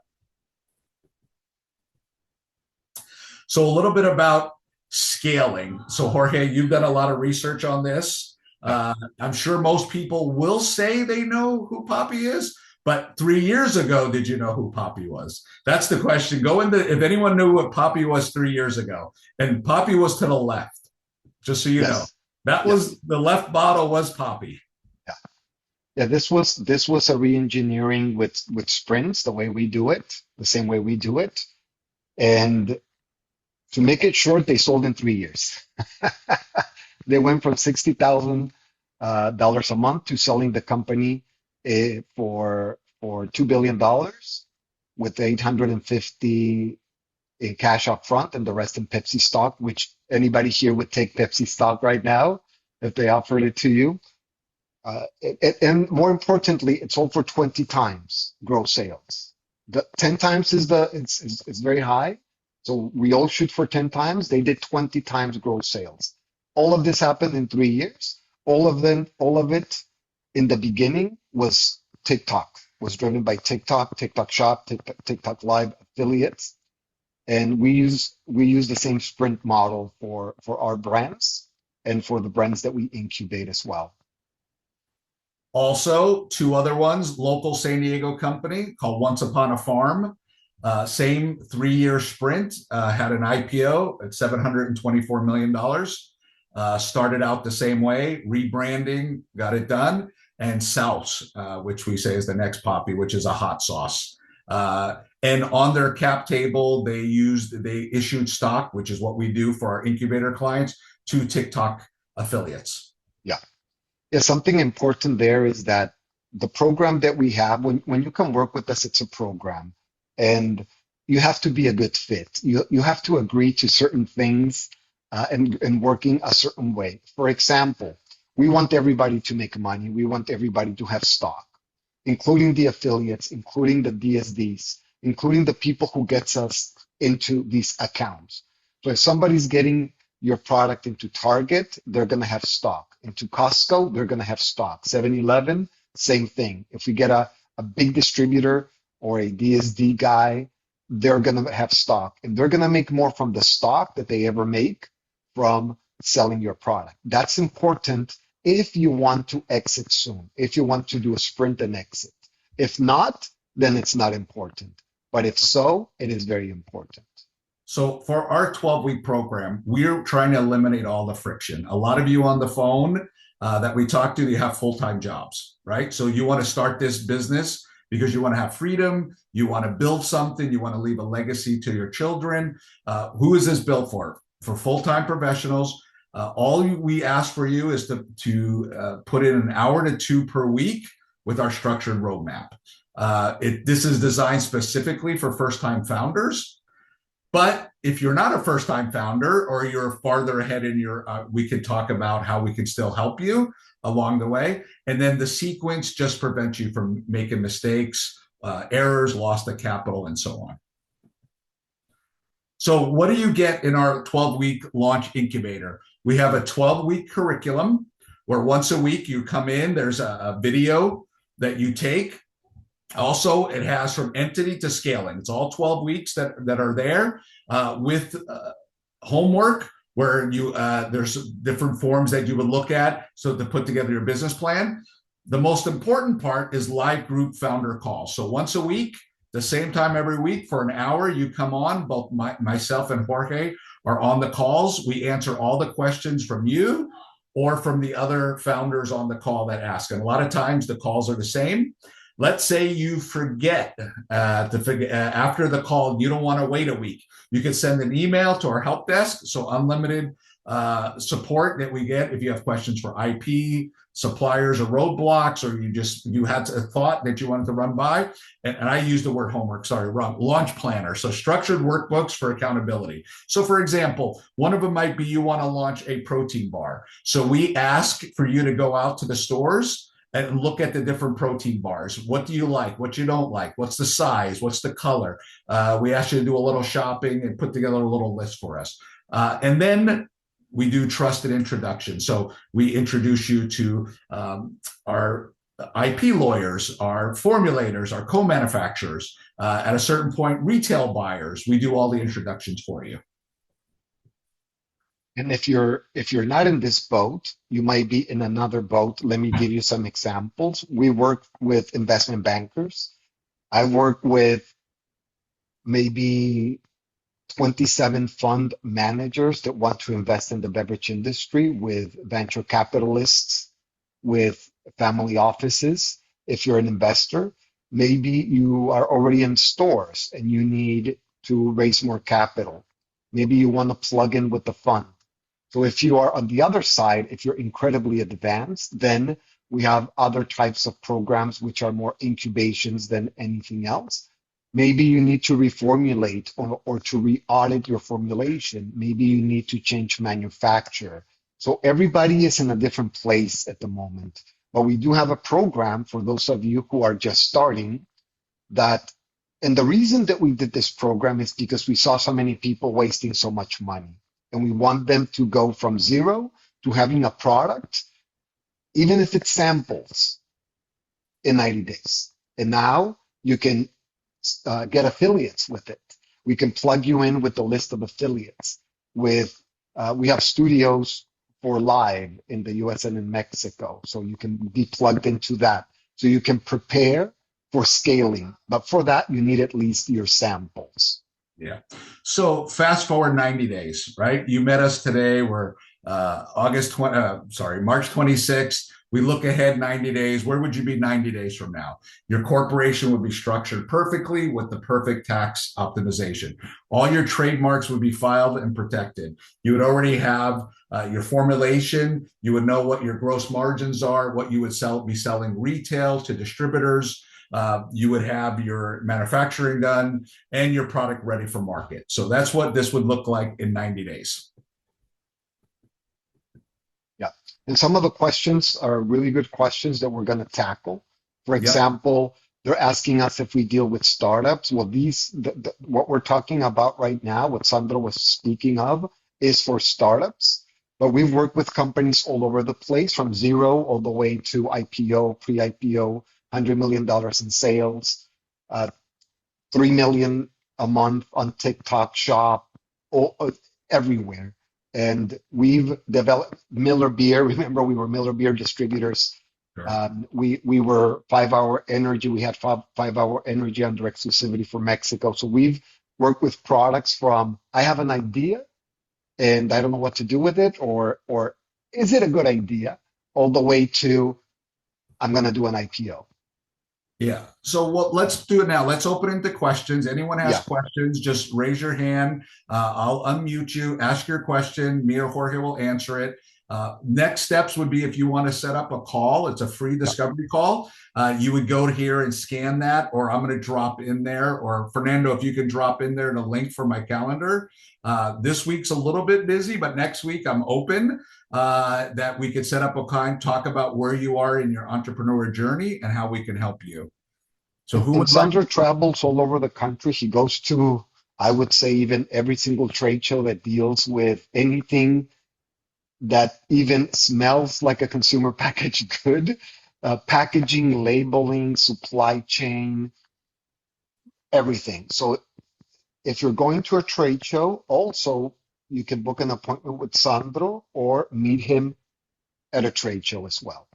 So a little bit about scaling. So Jorge, you've done a lot of research on this. I'm sure most people will say they know who Poppy is, but 3 years ago, did you know who Poppy was? That's the question. If anyone knew what Poppy was 3 years ago, and Poppy was to the left, just so you know. That was the left bottle was Poppy. Yeah, this was a re-engineering with sprints, the way we do it, the same way we do it. And to make it short, they sold in 3 years. They went from $60,000 a month to selling the company for $2 billion with 850 in cash up front and the rest in Pepsi stock, which anybody here would take Pepsi stock right now if they offered it to you. And more importantly, it sold for 20 times gross sales. The 10 times is very high. So we all shoot for 10 times. They did 20 times gross sales. All of this happened in 3 years. All of it in the beginning was driven by TikTok, TikTok Shop, TikTok Live affiliates. And we use the same sprint model for our brands and for the brands that we incubate as well. Also, 2 other ones, local San Diego company called Once Upon a Farm. Same 3-year sprint, had an IPO at $724 million. Started out the same way, rebranding, got it done. And Souse, which we say is the next Poppy, which is a hot sauce. And on their cap table, they issued stock, which is what we do for our incubator clients, to TikTok affiliates. Yeah, something important there is that the program that we have, when you come work with us, it's a program, and you have to be a good fit. You have to agree to certain things and working a certain way. For example, we want everybody to make money. We want everybody to have stock, including the affiliates, including the DSDs, including the people who gets us into these accounts. So if somebody's getting your product into Target, they're going to have stock. Into Costco, they're going to have stock. 7-Eleven, same thing. If we get a big distributor or a DSD guy, they're going to have stock and they're going to make more from the stock that they ever make from selling your product. That's important if you want to exit soon, if you want to do a sprint and exit. If not, then it's not important. But if so, it is very important. So for our 12-week program, we're trying to eliminate all the friction. A lot of you on the phone that we talk to, you have full-time jobs, right? So you want to start this business because you want to have freedom, you want to build something, you want to leave a legacy to your children. Who is this built for? For full-time professionals. All we ask for you is to put in an hour to two per week with our structured roadmap. This is designed specifically for first-time founders. But if you're not a first-time founder or you're farther ahead in your, we can talk about how we can still help you along the way. And then the sequence just prevents you from making mistakes, errors, loss of capital, and so on. So what do you get in our 12-week launch incubator? We have a 12-week curriculum where once a week you come in, there's a video that you take. Also, it has from entity to scaling. It's all 12 weeks that are there with homework where you there's different forms that you would look at so to put together your business plan. The most important part is live group founder calls. So once a week, the same time every week for an hour, you come on. Both myself and Jorge are on the calls. We answer all the questions from you or from the other founders on the call that ask. And a lot of times the calls are the same. Let's say you forget after the call, you don't want to wait a week. You can send an email to our help desk. So unlimited support that we get if you have questions for IP, suppliers, or roadblocks, or you had a thought that you wanted to run by. And I use the word homework, sorry, wrong, launch planner. So structured workbooks for accountability. So for example, one of them might be you want to launch a protein bar. So we ask for you to go out to the stores and look at the different protein bars. What do you like? What you don't like? What's the size? What's the color? We ask you to do a little shopping and put together a little list for us. And then we do trusted introduction. So we introduce you to our IP lawyers, our formulators, our co-manufacturers. At a certain point, retail buyers. We do all the introductions for you. And if you're not in this boat, you might be in another boat. Let me give you some examples. We work with investment bankers. I work with maybe 27 fund managers that want to invest in the beverage industry, with venture capitalists, with family offices. If you're an investor, maybe you are already in stores and you need to raise more capital. Maybe you want to plug in with the fund. So if you are on the other side, if you're incredibly advanced, then we have other types of programs which are more incubations than anything else. Maybe you need to reformulate or to re-audit your formulation. Maybe you need to change manufacturer. So everybody is in a different place at the moment. But we do have a program for those of you who are just starting that. And the reason that we did this program is because we saw so many people wasting so much money. And we want them to go from zero to having a product, even if it's samples, in 90 days. And now you can get affiliates with it. We can plug you in with the list of affiliates. We have studios for live in the US and in Mexico, so you can be plugged into that. So you can prepare for scaling. But for that, you need at least your samples. Yeah. So fast forward 90 days, right? You met us today. We're March 26th. We look ahead 90 days. Where would you be 90 days from now? Your corporation would be structured perfectly with the perfect tax optimization. All your trademarks would be filed and protected. You would already have your formulation. You would know what your gross margins are, what you would be selling retail to distributors. You would have your manufacturing done and your product ready for market. So that's what this would look like in 90 days. Yeah. And some of the questions are really good questions that we're going to tackle. For example, they're asking us if we deal with startups. Well, what we're talking about right now, what Sandro was speaking of, is for startups. But we've worked with companies all over the place, from zero all the way to IPO, pre-IPO, $100 million in sales. 3 million a month on TikTok Shop, all, everywhere. And we've developed Miller Beer. Remember, we were Miller Beer distributors. Sure. We were 5 Hour Energy. We had 5 Hour Energy under exclusivity for Mexico. So we've worked with products from I have an idea and I don't know what to do with it, or is it a good idea, all the way to I'm going to do an IPO. Yeah. So what? Let's do it now. Let's open into questions. Anyone has Yeah. questions, just raise your hand. I'll unmute you. Ask your question. Me or Jorge will answer it. Next steps would be if you want to set up a call. It's a free Yeah. discovery call. You would go to here and scan that, or I'm going to drop in there. Or Fernando, if you can drop in there in a link for my calendar. This week's a little bit busy, but next week I'm open. That we could set up a kind, talk about where you are in your entrepreneur journey and how we can help you. So who And would like? Sandro travels all over the country. He goes to, I would say, even every single trade show that deals with anything that even smells like a consumer packaged good, packaging, labeling, supply chain, everything. So if you're going to a trade show, also you can book an appointment with Sandro or meet him at a trade show as well.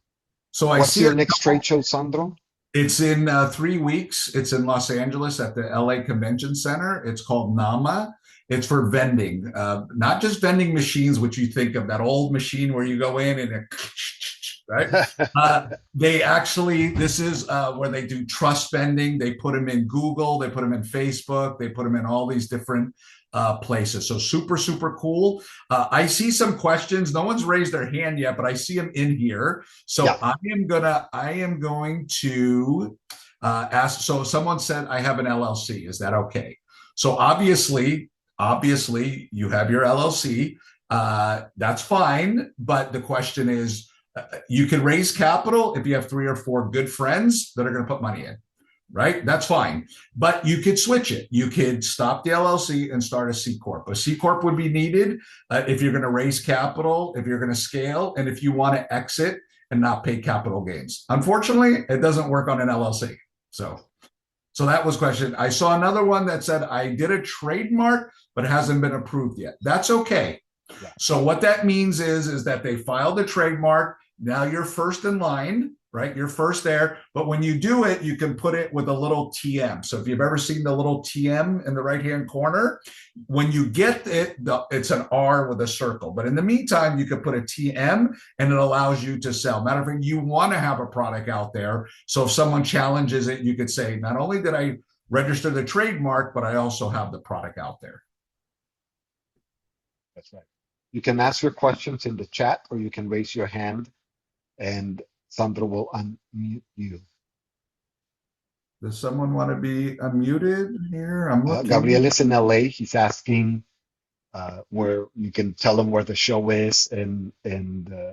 So I What's see a your next trade couple. show, Sandro? It's in 3 weeks. It's in Los Angeles at the LA Convention Center. It's called NAMA. It's for vending, not just vending machines, which you think of that old machine where you go in and it, right? They actually, this is where they do trust vending. They put them in Google, they put them in Facebook, they put them in all these different places. So super, super cool. I see some questions. No one's raised their hand yet, but I see them in here. So Yeah. I am going to ask. So someone said I have an LLC. Is that okay? So obviously, you have your LLC. That's fine. But the question is, you can raise capital if you have 3 or 4 good friends that are going to put money in, right? That's fine. But you could switch it. You could stop the LLC and start a C Corp. A C Corp would be needed if you're going to raise capital, if you're going to scale, and if you want to exit and not pay capital gains. Unfortunately, it doesn't work on an LLC. So that was question. I saw another one that said I did a trademark, but it hasn't been approved yet. That's okay. Yeah. So what that means is that they filed a trademark. Now you're first in line, right? You're first there. But when you do it, you can put it with a little TM. So if you've ever seen the little TM in the right-hand corner, when you get it, it's an R with a circle. But in the meantime, you can put a TM and it allows you to sell. Matter of fact, you want to have a product out there. So if someone challenges it, you could say, not only did I register the trademark, but I also have the product out there. That's right. You can ask your questions in the chat or you can raise your hand and Sandro will unmute you. Does someone want to be unmuted here? I'm looking. Gabriel is in LA. He's asking where you can tell him where the show is, and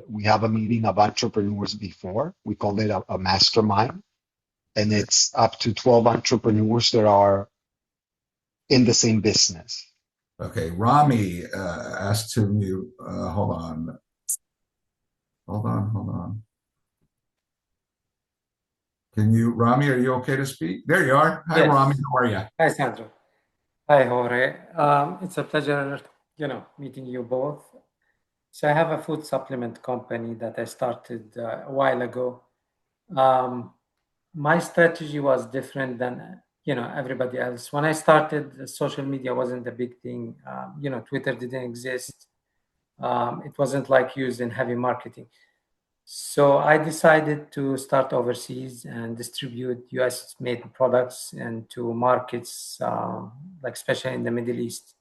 we have a meeting of entrepreneurs before. We call it a mastermind, and it's up to 12 entrepreneurs that are in the same business. Okay, Rami asked to mute. Hold on. Can you, Rami, are you okay to speak? There you are. Hi, Yes. Rami. How are you? Hi, Sandro. Hi, Jorge. It's a pleasure, meeting you both. So I have a food supplement company that I started a while ago. My strategy was different than, everybody else. When I started, social media wasn't a big thing. Twitter didn't exist. It wasn't like used in heavy marketing. So I decided to start overseas and distribute US made products into markets, like especially in the Middle East.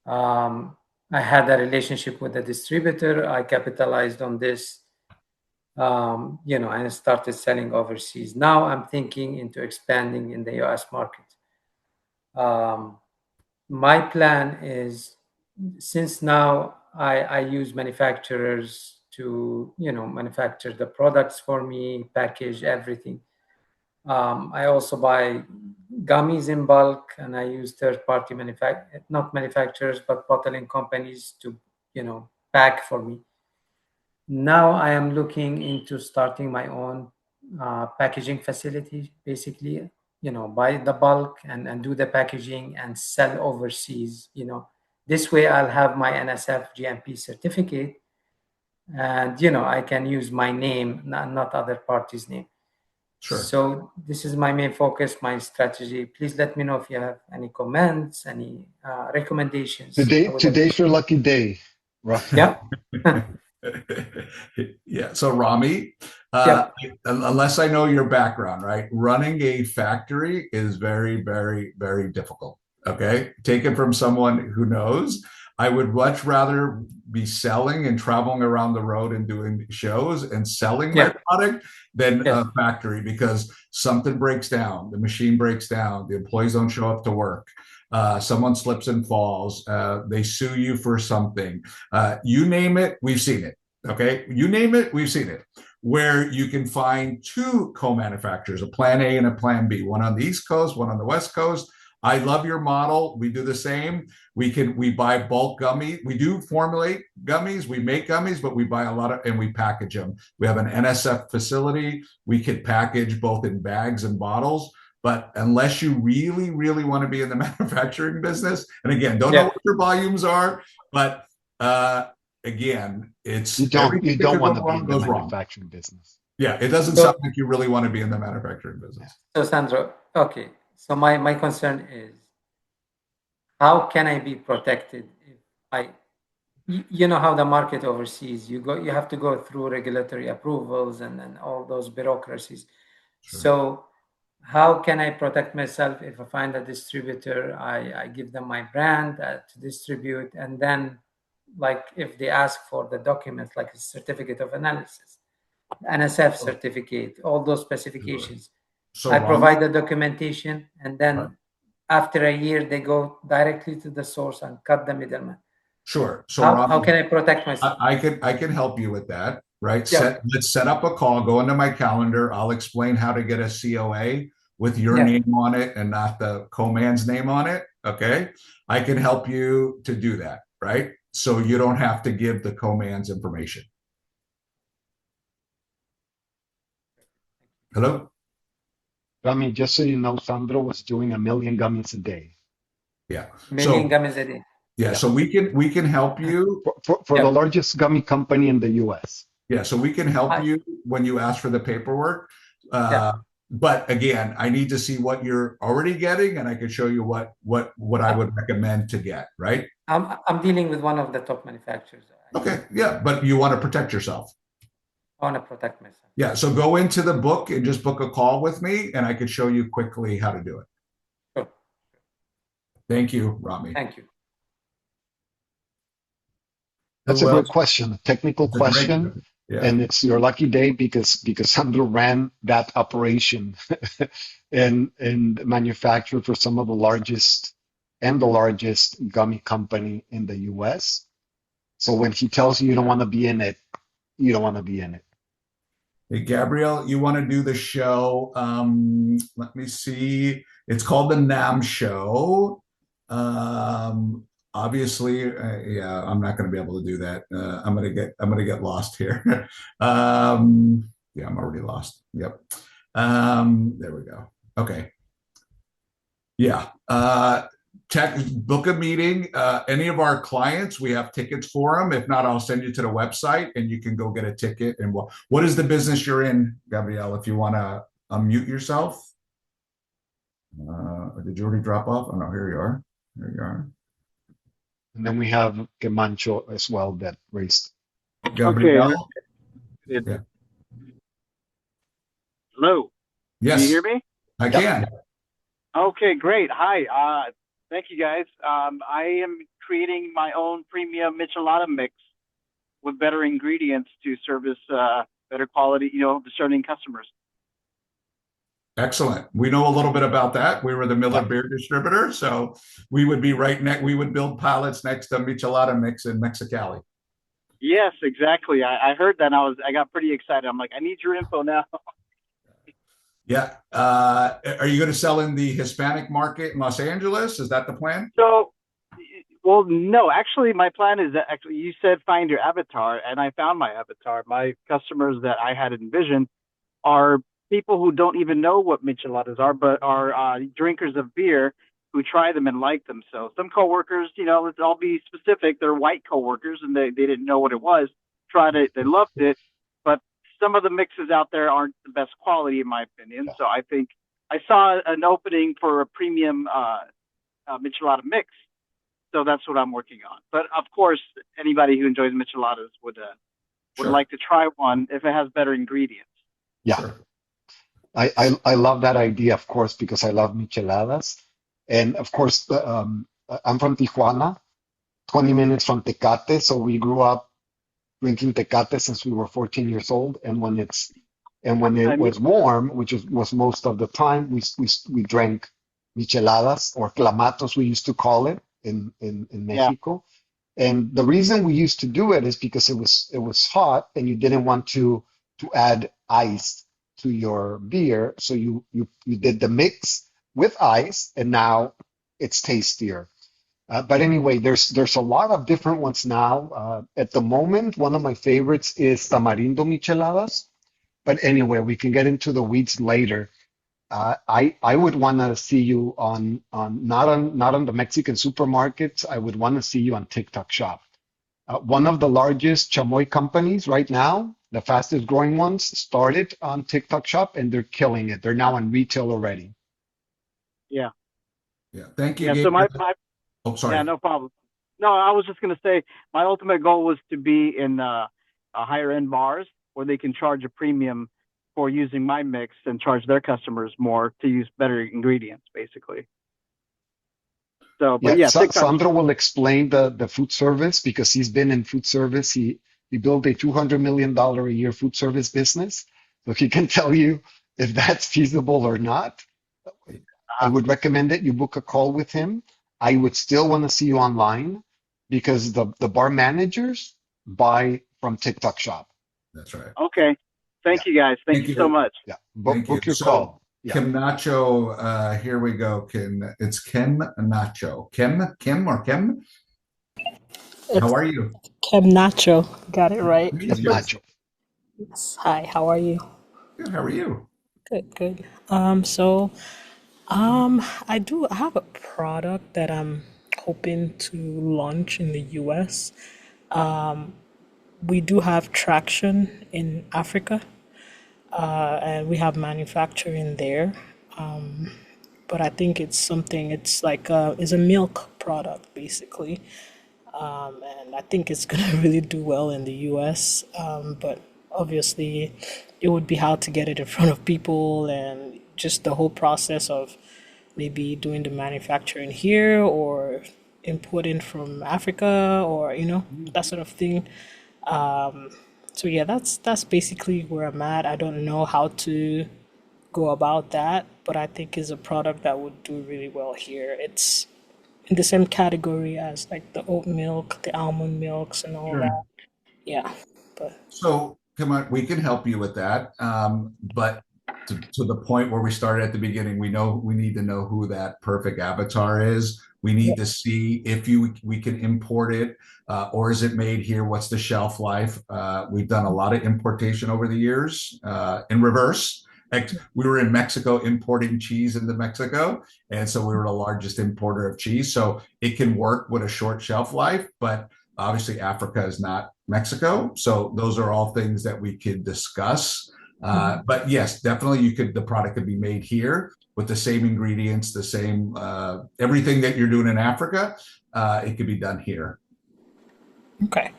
I had a relationship with a distributor. I capitalized on this, and started selling overseas. Now I'm thinking into expanding in the US market. My plan is, since now I use manufacturers to manufacture the products for me, package everything. I also buy gummies in bulk, and I use third-party not manufacturers but bottling companies to pack for me. Now I am looking into starting my own packaging facility, basically buy the bulk and do the packaging and sell overseas. This way I'll have my NSF GMP certificate, and I can use my name, not other parties' name. Sure. So this is my main focus, my strategy. Please let me know if you have any comments, any recommendations. Today's your lucky day, Rami. Yeah. Yeah. So Rami, Yep. unless I know your background, right? Running a factory is very, very, very difficult. Okay. Take it from someone who knows. I would much rather be selling and traveling around the road and doing shows and selling my product than Yes. a factory, because something breaks down, the machine breaks down, the employees don't show up to work. Someone slips and falls. They sue you for something. You name it, we've seen it. Okay, you name it, we've seen it. Where you can find two co-manufacturers, a plan A and a plan B, one on the East Coast, one on the West Coast. I love your model. We do the same. We buy bulk gummy. We do formulate gummies. We make gummies, but we buy a lot of, and we package them. We have an NSF facility. We could package both in bags and bottles. But unless you really, really want to be in the manufacturing business, and again, don't know what your volumes are, but again, it's you don't want to be in the goes manufacturing business. Yeah, it doesn't sound like you really want to be in the manufacturing business. So Sandro, okay. So my concern is, how can I be protected if you know how the market overseas, you have to go through regulatory approvals and all those bureaucracies. Sure. So how can I protect myself if I find a distributor, I give them my brand to distribute, and then like if they ask for the documents like a certificate of analysis, NSF certificate, all those specifications. So I provide the documentation, and then after a year, they go directly to the source and cut the middleman. Sure. So how can I protect myself? I can help you with that, right? Yeah. Let's set up a call. Go into my calendar. I'll explain how to get a COA with your name on it and not the co-man's name on it. Okay. I can help you to do that, right? So you don't have to give the co-man's information. Hello? I mean, just so you know, Sandro was doing 1 million gummies a day. Yeah. Million gummies a day. Yeah. So we can help you for the largest gummy company in the US. Yeah. So we can help you when you ask for the paperwork. But again, I need to see what you're already getting, and I can show you what I would recommend to get, right? I'm dealing with one of the top manufacturers. Okay. Yeah. But you want to protect yourself. I want to protect myself. Yeah. So go into the book and just book a call with me, and I could show you quickly how to do it. Sure. Thank you, Rami. Thank you. That's a great question, a technical question. Yeah. And it's your lucky day because Sandro ran that operation and manufactured for some of the largest gummy company in the US. So when he tells you don't want to be in it, you don't want to be in it. Hey, Gabrielle, you want to do the show? Let me see. It's called the NAM Show. Obviously, yeah, I'm not going to be able to do that. I'm gonna get lost here. Yeah, I'm already lost. Yep. There we go. Okay. Yeah. Book a meeting. Any of our clients, we have tickets for them. If not, I'll send you to the website and you can go get a ticket. And what is the business you're in, Gabrielle? If you want to unmute yourself. Did you already drop off? Oh no, here you are. Here you are. And then we have Kemancho as well that raised. Gabrielle? Okay. Yeah. Hello. Yes. Can you hear me? I can. Okay, great. Hi. Thank you guys. I am creating my own premium michelada mix with better ingredients to service better quality, discerning customers. Excellent. We know a little bit about that. We were the Miller beer distributor, so we would be we would build pallets next to Michelada Mix in Mexicali. Yes, exactly. I heard that and I got pretty excited. I'm like, I need your info now. Yeah. Are you going to sell in the Hispanic market in Los Angeles? Is that the plan? So, well, no, actually my plan is that you said find your avatar, and I found my avatar. My customers that I had envisioned are people who don't even know what micheladas are, but are drinkers of beer who try them and like them. So some coworkers, let's all be specific, they're white coworkers and they didn't know what it was, tried it, they loved it, but some of the mixes out there aren't the best quality in my opinion. Yeah. So I think I saw an opening for a premium michelada mix. So that's what I'm working on. But of course, anybody who enjoys micheladas would Sure. like to try one if it has better ingredients. Yeah. Sure. I love that idea, of course, because I love micheladas. And of course, I'm from Tijuana, 20 minutes from Tecate. So we grew up drinking Tecate since we were 14 years old. And when I it mean, was warm, which was most of the time, we drank micheladas or clamatos, we used to call it in yeah, Mexico. And the reason we used to do it is because it was hot and you didn't want to add ice to your beer. So you did the mix with ice and now it's tastier. But anyway, there's a lot of different ones now. At the moment, one of my favorites is tamarindo micheladas. But anyway, we can get into the weeds later. I would want to see you on the Mexican supermarkets. I would want to see you on TikTok Shop. One of the largest chamoy companies right now, the fastest growing ones, started on TikTok Shop and they're killing it. They're now on retail already. yeah, Yeah. Thank you, yeah. So Gabriel. Oh, yeah, sorry. no problem. No, I was just gonna say my ultimate goal was to be in higher end bars where they can charge a premium for using my mix and charge their customers more to use better ingredients, basically. So, but Yeah, yeah, TikTok. Sandro will explain the food service because he's been in food service. He built a $200 million a year food service business. So he can tell you if that's feasible or not. I would recommend that you book a call with him. I would still want to see you online because the bar managers buy from TikTok Shop. That's right. Okay. Yeah, Thank you guys. Thank Thank you so you. much. yeah. Thank you. Book your So, call. Yeah. Kim Nacho, here we go. It's Kim Nacho. Kim or Kim? How It's are you? Kim Nacho. Got it right. Meet Kim you. Nacho. Yes. Hi, how are you? Good. How are you? Good, good. I have a product that I'm hoping to launch in the US. We do have traction in Africa, and we have manufacturing there. But I think it's like it's a milk product basically. And I think it's gonna really do well in the US. But obviously, it would be hard to get it in front of people, and just the whole process of maybe doing the manufacturing here or importing from Africa, or that sort of thing. So yeah, that's basically where I'm at. I don't know how to go about that, but I think it's a product that would do really well here. It's in the same category as like the oat milk, the almond milks, and all Sure. that. Yeah, but So, come on, we can help you with that. But to the point where we started at the beginning, we need to know who that perfect avatar is. We need to see if we can import it, or is it made here? What's the shelf life? We've done a lot of importation over the years, in reverse. We were in Mexico importing cheese into Mexico, and so we were the largest importer of cheese. So it can work with a short shelf life, but obviously Africa is not Mexico. So those are all things that we could discuss. But yes, definitely the product could be made here with the same ingredients, the same, everything that you're doing in Africa, it could be done here. okay.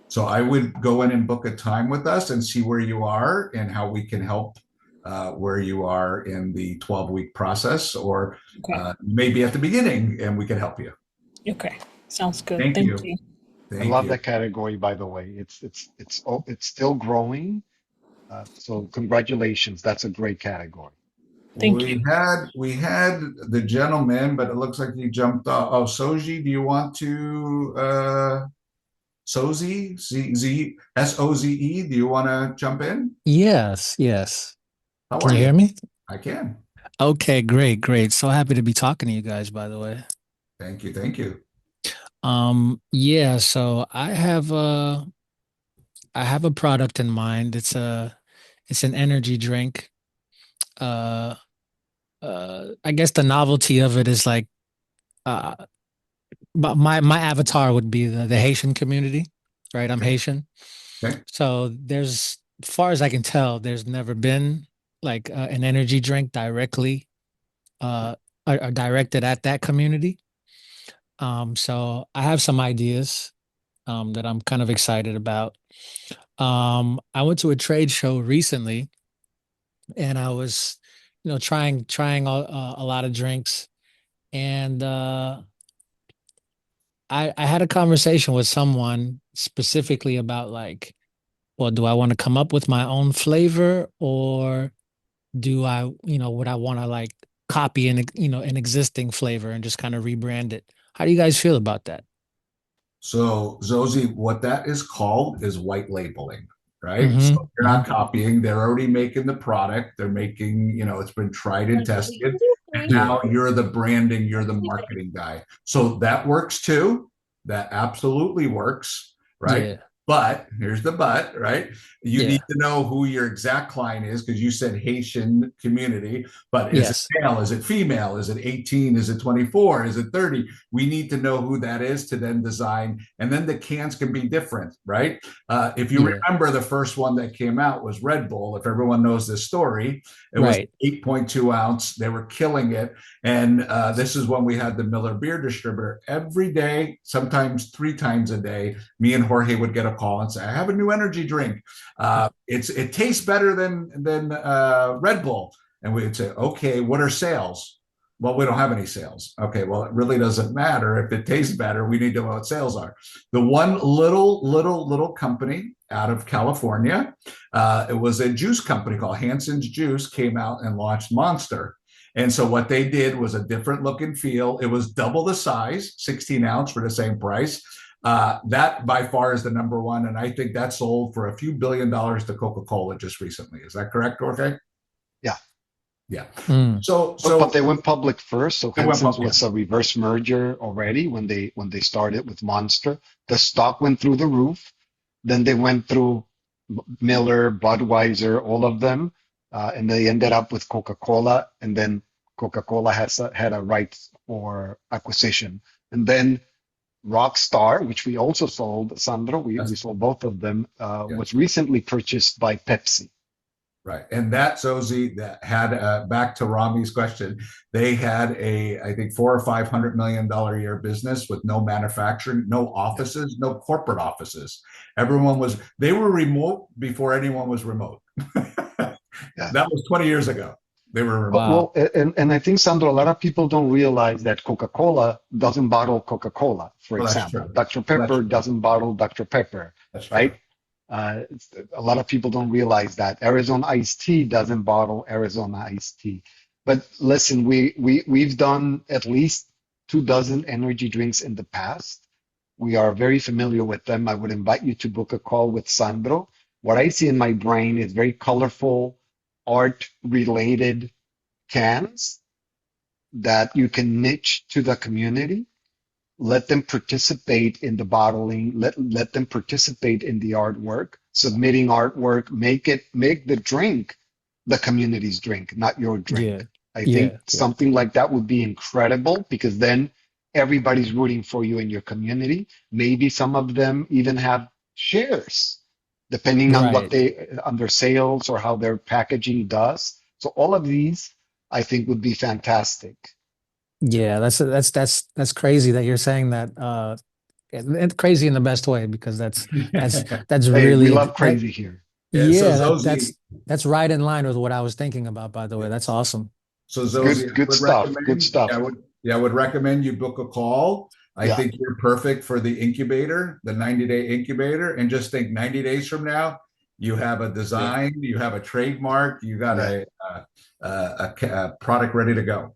So I would go in and book a time with us and see where you are and how we can help where you are in the 12-week process, or Okay. maybe at the beginning and we can help you. Okay. Sounds good. Thank Thank you. you. I Thank love you. that category, by the way. It's still growing. So congratulations. That's a great category. Thank you. We had the gentleman, but it looks like he jumped off. Oh, Soji, do you want to Soze Soze? Do you want to jump in? Yes, yes. How Can are you you? hear me? I can. Okay, great, great. So happy to be talking to you guys, by the way. Thank you. Thank you. Yeah, so I have a product in mind. It's an energy drink. I guess the novelty of it is like, uh, but my avatar would be the Haitian community, right? I'm Haitian. Okay. So as far as I can tell, there's never been like an energy drink directly uh or directed at that community. So I have some ideas that I'm kind of excited about. I went to a trade show recently, and I was, trying a lot of drinks, and I had a conversation with someone specifically about like, well, do I want to come up with my own flavor, or do I, would I want to like copy an existing flavor and just kind of rebrand it? How do you guys feel about that? So, Zosie, what that is called is white labeling, right? So Mm-hmm. you're Hmm. not copying, they're already making the product, they're making, it's been tried and tested. And Yeah. now you're the branding, you're the marketing guy. So that works too. That absolutely works, right? Yeah. But here's the but, right? You need Yeah. to know who your exact client is because you said Haitian community, but is it Yes. male? Is it female? Is it 18? Is it 24? Is it 30? We need to know who that is to then design. And then the cans can be different, right? If you Yeah. remember, the first one that came out was Red Bull. If everyone knows this story, it was Right. 8.2 ounce. They were killing it. And this is when we had the Miller beer distributor every day, sometimes 3 times a day. Me and Jorge would get a call and say, I have a new energy drink. It tastes better than Red Bull. And we would say, okay, what are sales? Well, we don't have any sales. Okay, well, it really doesn't matter if it tastes better. We need to know what sales are. The one little company out of California, it was a juice company called Hanson's Juice, came out and launched Monster. And so what they did was a different look and feel. It was double the size, 16 ounce for the same price. That by far is the number one. And I think that sold for a few $1 billion to Coca-Cola just recently. Is that correct, Jorge? Yeah. Yeah. Mm. But they went public first, so it went Henson's public. was a reverse merger already when they started with Monster. The stock went through the roof. Then they went through Miller, Budweiser, all of them, and they ended up with Coca-Cola. And then Coca-Cola had a right for acquisition. And then Rockstar, which we also sold, Sandro, we Yes. sold both of them, Yes. was recently purchased by Pepsi. Right. And that, Zosie, that had back to Rami's question, they had I think $400 or $500 million a year business with no manufacturing, no offices, no corporate offices. They were remote before anyone was remote. Yeah. That was 20 years ago. They were remote. Wow. Well, and I think, Sandro, a lot of people don't realize that Coca-Cola doesn't bottle Coca-Cola, for Well, that's example. true. Dr. That's Pepper true. doesn't bottle Dr. Pepper, That's true. right? A lot of people don't realize that. Arizona Iced Tea doesn't bottle Arizona Iced Tea. But listen, we've done at least 2 dozen energy drinks in the past. We are very familiar with them. I would invite you to book a call with Sandro. What I see in my brain is very colorful, art-related cans that you can niche to the community, let them participate in the bottling, let them participate in the artwork, submitting artwork, make the drink the community's drink, not your drink. Yeah. I think Yeah. Yeah. something like that would be incredible because then everybody's rooting for you in your community. Maybe some of them even have shares, depending on Right. on their sales or how their packaging does. So all of these, I think, would be fantastic. Yeah. That's crazy that you're saying that. And crazy in the best way, because that's Hey, we really love that. crazy here. Yeah, so Yeah. Zosie, That's right in line with what I was thinking about. By the way, that's awesome. So It's Zosie, I good would stuff. Good recommend, stuff. I would recommend you book a call. I Yeah. think you're perfect for the incubator, the 90-day incubator, and just think 90 days from now, you have a design, you have a trademark, you got Yeah. a product ready to go.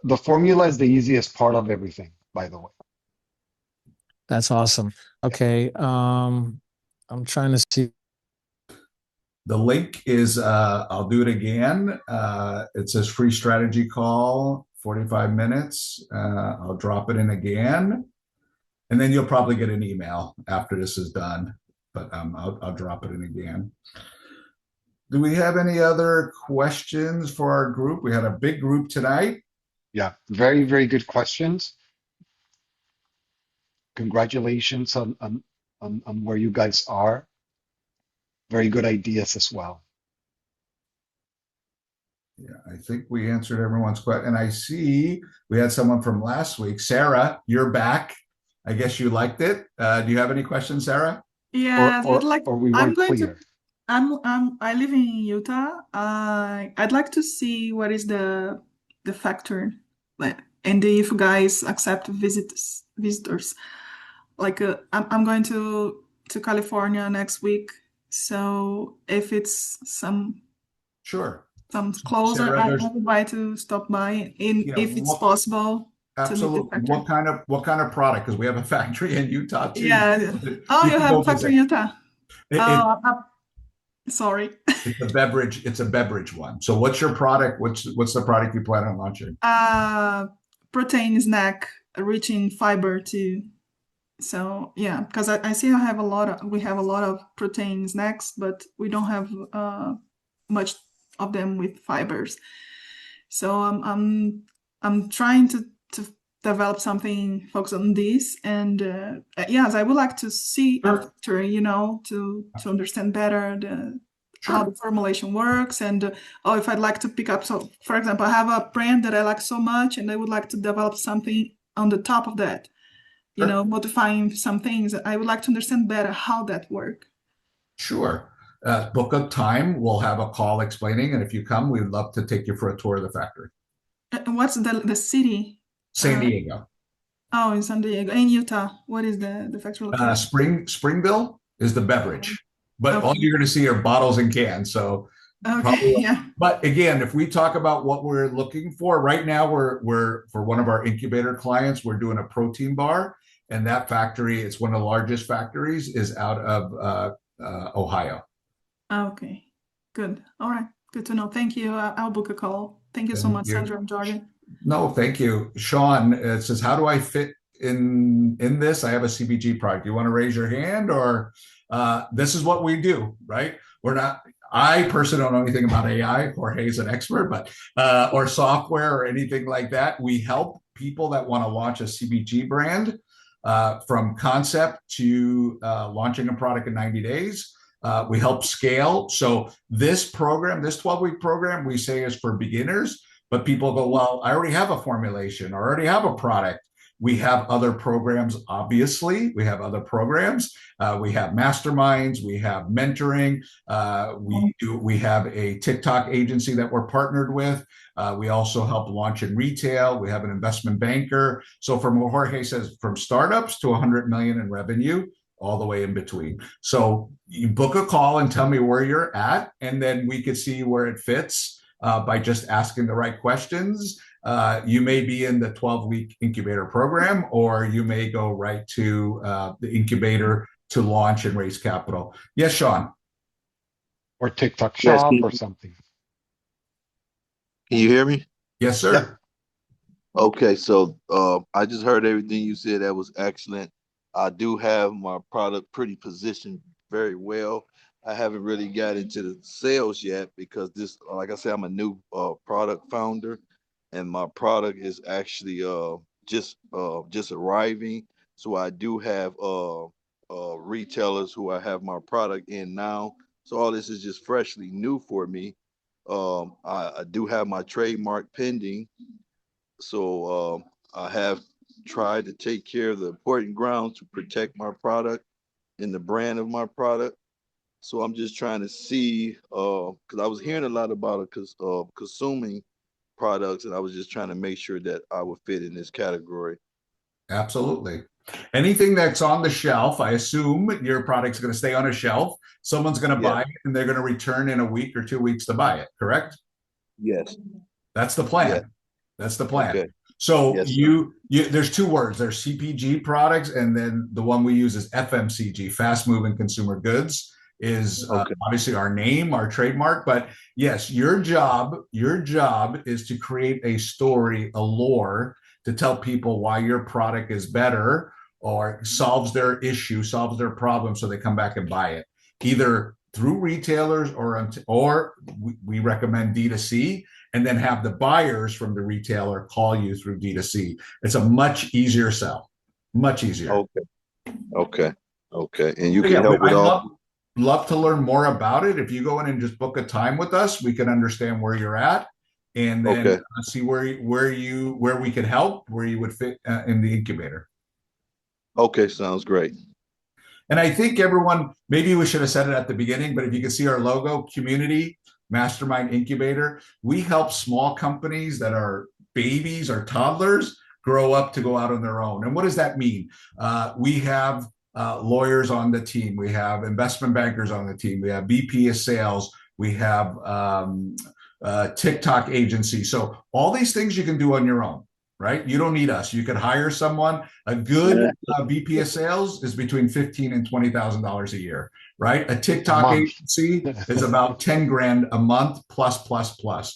The formula is the easiest part of everything, by the way. That's awesome. Okay. I'm trying to see. The link is, I'll do it again. It says free strategy call, 45 minutes. I'll drop it in again. And then you'll probably get an email after this is done, but I'll drop it in again. Do we have any other questions for our group? We had a big group tonight. Yeah, very, very good questions. Congratulations on where you guys are. Very good ideas as well. Yeah, I think we answered everyone's question. And I see we had someone from last week. Sarah, you're back. I guess you liked it. Do you have any questions, Sarah? Yes, I'd like. Or we I'm weren't going to. clear. I live in Utah. I'd like to see what is the factor, like, and if you guys accept visitors. Like, I'm going to California next week, so if it's Sure. some closer, Sarah, I there's would like to stop by, and yeah, if it's possible to meet the absolutely. factory. What kind of product? Because we have a factory in Utah too. Yeah. Oh, You you can have go a factory visit. in Utah. It, Oh, sorry. it's a beverage. It's a beverage one. So what's your product? What's the product you plan on launching? Protein snack rich in fiber too. So yeah, because I see we have a lot of protein snacks, but we don't have much of them with fibers. So I'm trying to develop something focused on this, and yes, I would like to see a factory, to understand better how the formulation works, and if I'd like to pick up. So, for example, I have a brand that I like so much, and I would like to develop something on the top of that. Sure. Modifying some things. I would like to understand better how that work. Sure. Book a time. We'll have a call explaining, and if you come, we'd love to take you for a tour of the factory. And what's the city? San Diego. Oh, in San Diego. In Utah. What is the factory location? Springville is the beverage, but Okay. all you're going to see are bottles and cans. So Okay. probably, Yeah. but again, if we talk about what we're looking for right now, we're for one of our incubator clients, we're doing a protein bar, and that factory, it's one of the largest factories, is out of Ohio. Okay. Good. All right. Good to know. Thank you. I'll book a call. Thank you so Thank much, you. Sandra and Jordan. No, thank you. Sean says, how do I fit in this? I have a CPG product. You want to raise your hand, or this is what we do, right? We're not, I personally don't know anything about AI. Jorge's an expert, but or software or anything like that. We help people that want to launch a CPG brand from concept to launching a product in 90 days. We help scale. So this program, this 12-week program, we say is for beginners. But people go, well, I already have a formulation, or already have a product. We have other programs, obviously. We have other programs. We have masterminds. We have mentoring. We have a TikTok agency that we're partnered with. We also help launch in retail. We have an investment banker. So from what Jorge says, from startups to 100 million in revenue, all the way in between. So you book a call and tell me where you're at, and then we could see where it fits. By just asking the right questions. You may be in the 12-week incubator program, or you may go right to the incubator to launch and raise capital. Yes, Sean. Or TikTok shop or something. Can you hear me? Yes, sir. Yep. Okay, so I just heard everything you said. That was excellent. I do have my product pretty positioned very well. I haven't really got into the sales yet because this, like I said, I'm a new product founder, and my product is actually just arriving. So I do have retailers who I have my product in now. So all this is just freshly new for me. I do have my trademark pending. So I have tried to take care of the important ground to protect my product and the brand of my product. So I'm just trying to see, because I was hearing a lot about consuming products, and I was just trying to make sure that I would fit in this category. Absolutely. Anything that's on the shelf, I assume your product's going to stay on a shelf. Someone's going to buy it, and they're going to return in a week or 2 weeks to buy it, correct? Yes. That's the plan. Yes. That's the plan. Okay. So Yes, you there's two words. There's CPG products, and then the one we use is FMCG, fast moving consumer goods, is obviously our name, our trademark. But yes, your job is to create a story, a lore, to tell people why your product is better or solves their issue, solves their problem, so they come back and buy it. Either through retailers, or we recommend D2C, and then have the buyers from the retailer call you through D2C. It's a much easier sell, much easier. Okay. Okay. Okay. And you So can yeah, help with I'd all. love to learn more about it. If you go in and just book a time with us, we can understand where you're at, and then Okay. see where we could help, where you would fit in the incubator. Okay. Sounds great. And I think everyone, maybe we should have said it at the beginning, but if you can see our logo, Community Mastermind Incubator, we help small companies that are babies or toddlers grow up to go out on their own. And what does that mean? We have lawyers on the team. We have investment bankers on the team. We have VP of sales. We have TikTok agency. So all these things you can do on your own, right? You don't need us. You could hire someone. A good VP of sales is between $15,000 and $20,000 a year, right? A A TikTok month. agency is about 10 grand a month plus, plus, plus.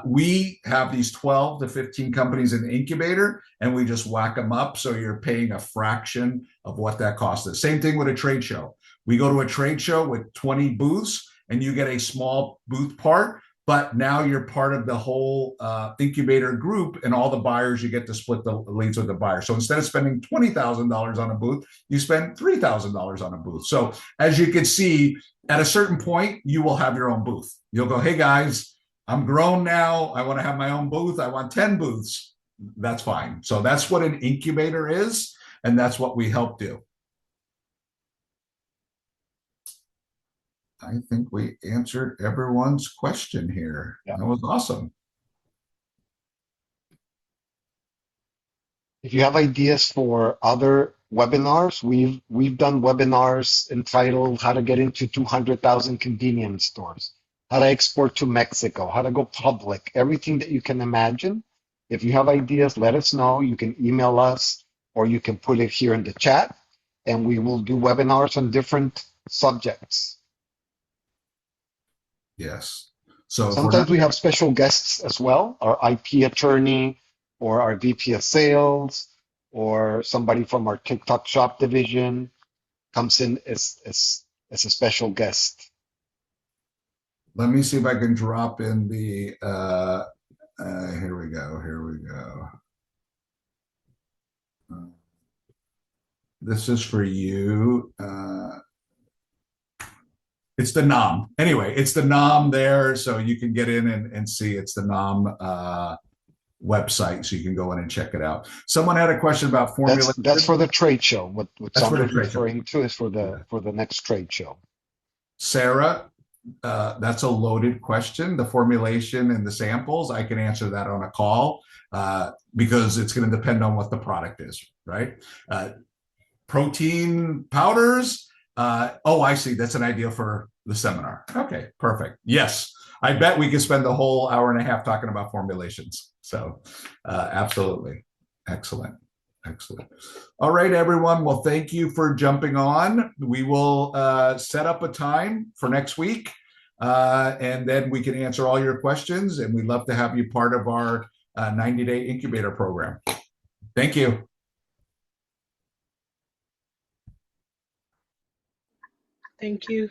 We have these 12 to 15 companies in the incubator, and we just whack them up. So you're paying a fraction of what that cost is. Same thing with a trade show. We go to a trade show with 20 booths, and you get a small booth part, but now you're part of the whole incubator group, and all the buyers, you get to split the leads with the buyer. So instead of spending $20,000 on a booth, you spend $3,000 on a booth. So as you can see, at a certain point, you will have your own booth. You'll go, hey guys, I'm grown now. I want to have my own booth. I want 10 booths. That's fine. So that's what an incubator is, and that's what we help do. I think we answered everyone's question here. Yeah. That was awesome. If you have ideas for other webinars, we've done webinars entitled "How to Get into 200,000 Convenience Stores," how to export to Mexico, how to go public, everything that you can imagine. If you have ideas, let us know. You can email us, or you can put it here in the chat, and we will do webinars on different subjects. Yes. So Sometimes we have special guests as well, our IP attorney or our VP of sales or somebody from our TikTok shop division comes in as a special guest. let me see if I can drop in the, here we go. This is for you. It's the NOM. Anyway, it's the NOM there, so you can get in and see. It's the NOM website, so you can go in and check it out. Someone had a question about formula. That's for the trade show. What Sandro's trade show. referring to is for the next trade show. Sarah, that's a loaded question. The formulation and the samples, I can answer that on a call because it's going to depend on what the product is, right? Protein powders. Oh, I see. That's an idea for the seminar. Okay, perfect. Yes, I bet we could spend the whole hour and a half talking about formulations. So absolutely. Excellent. Excellent. All right, everyone. Well, thank you for jumping on. We will set up a time for next week, and then we can answer all your questions. And we'd love to have you part of our 90-day incubator program. Thank you. Thank you.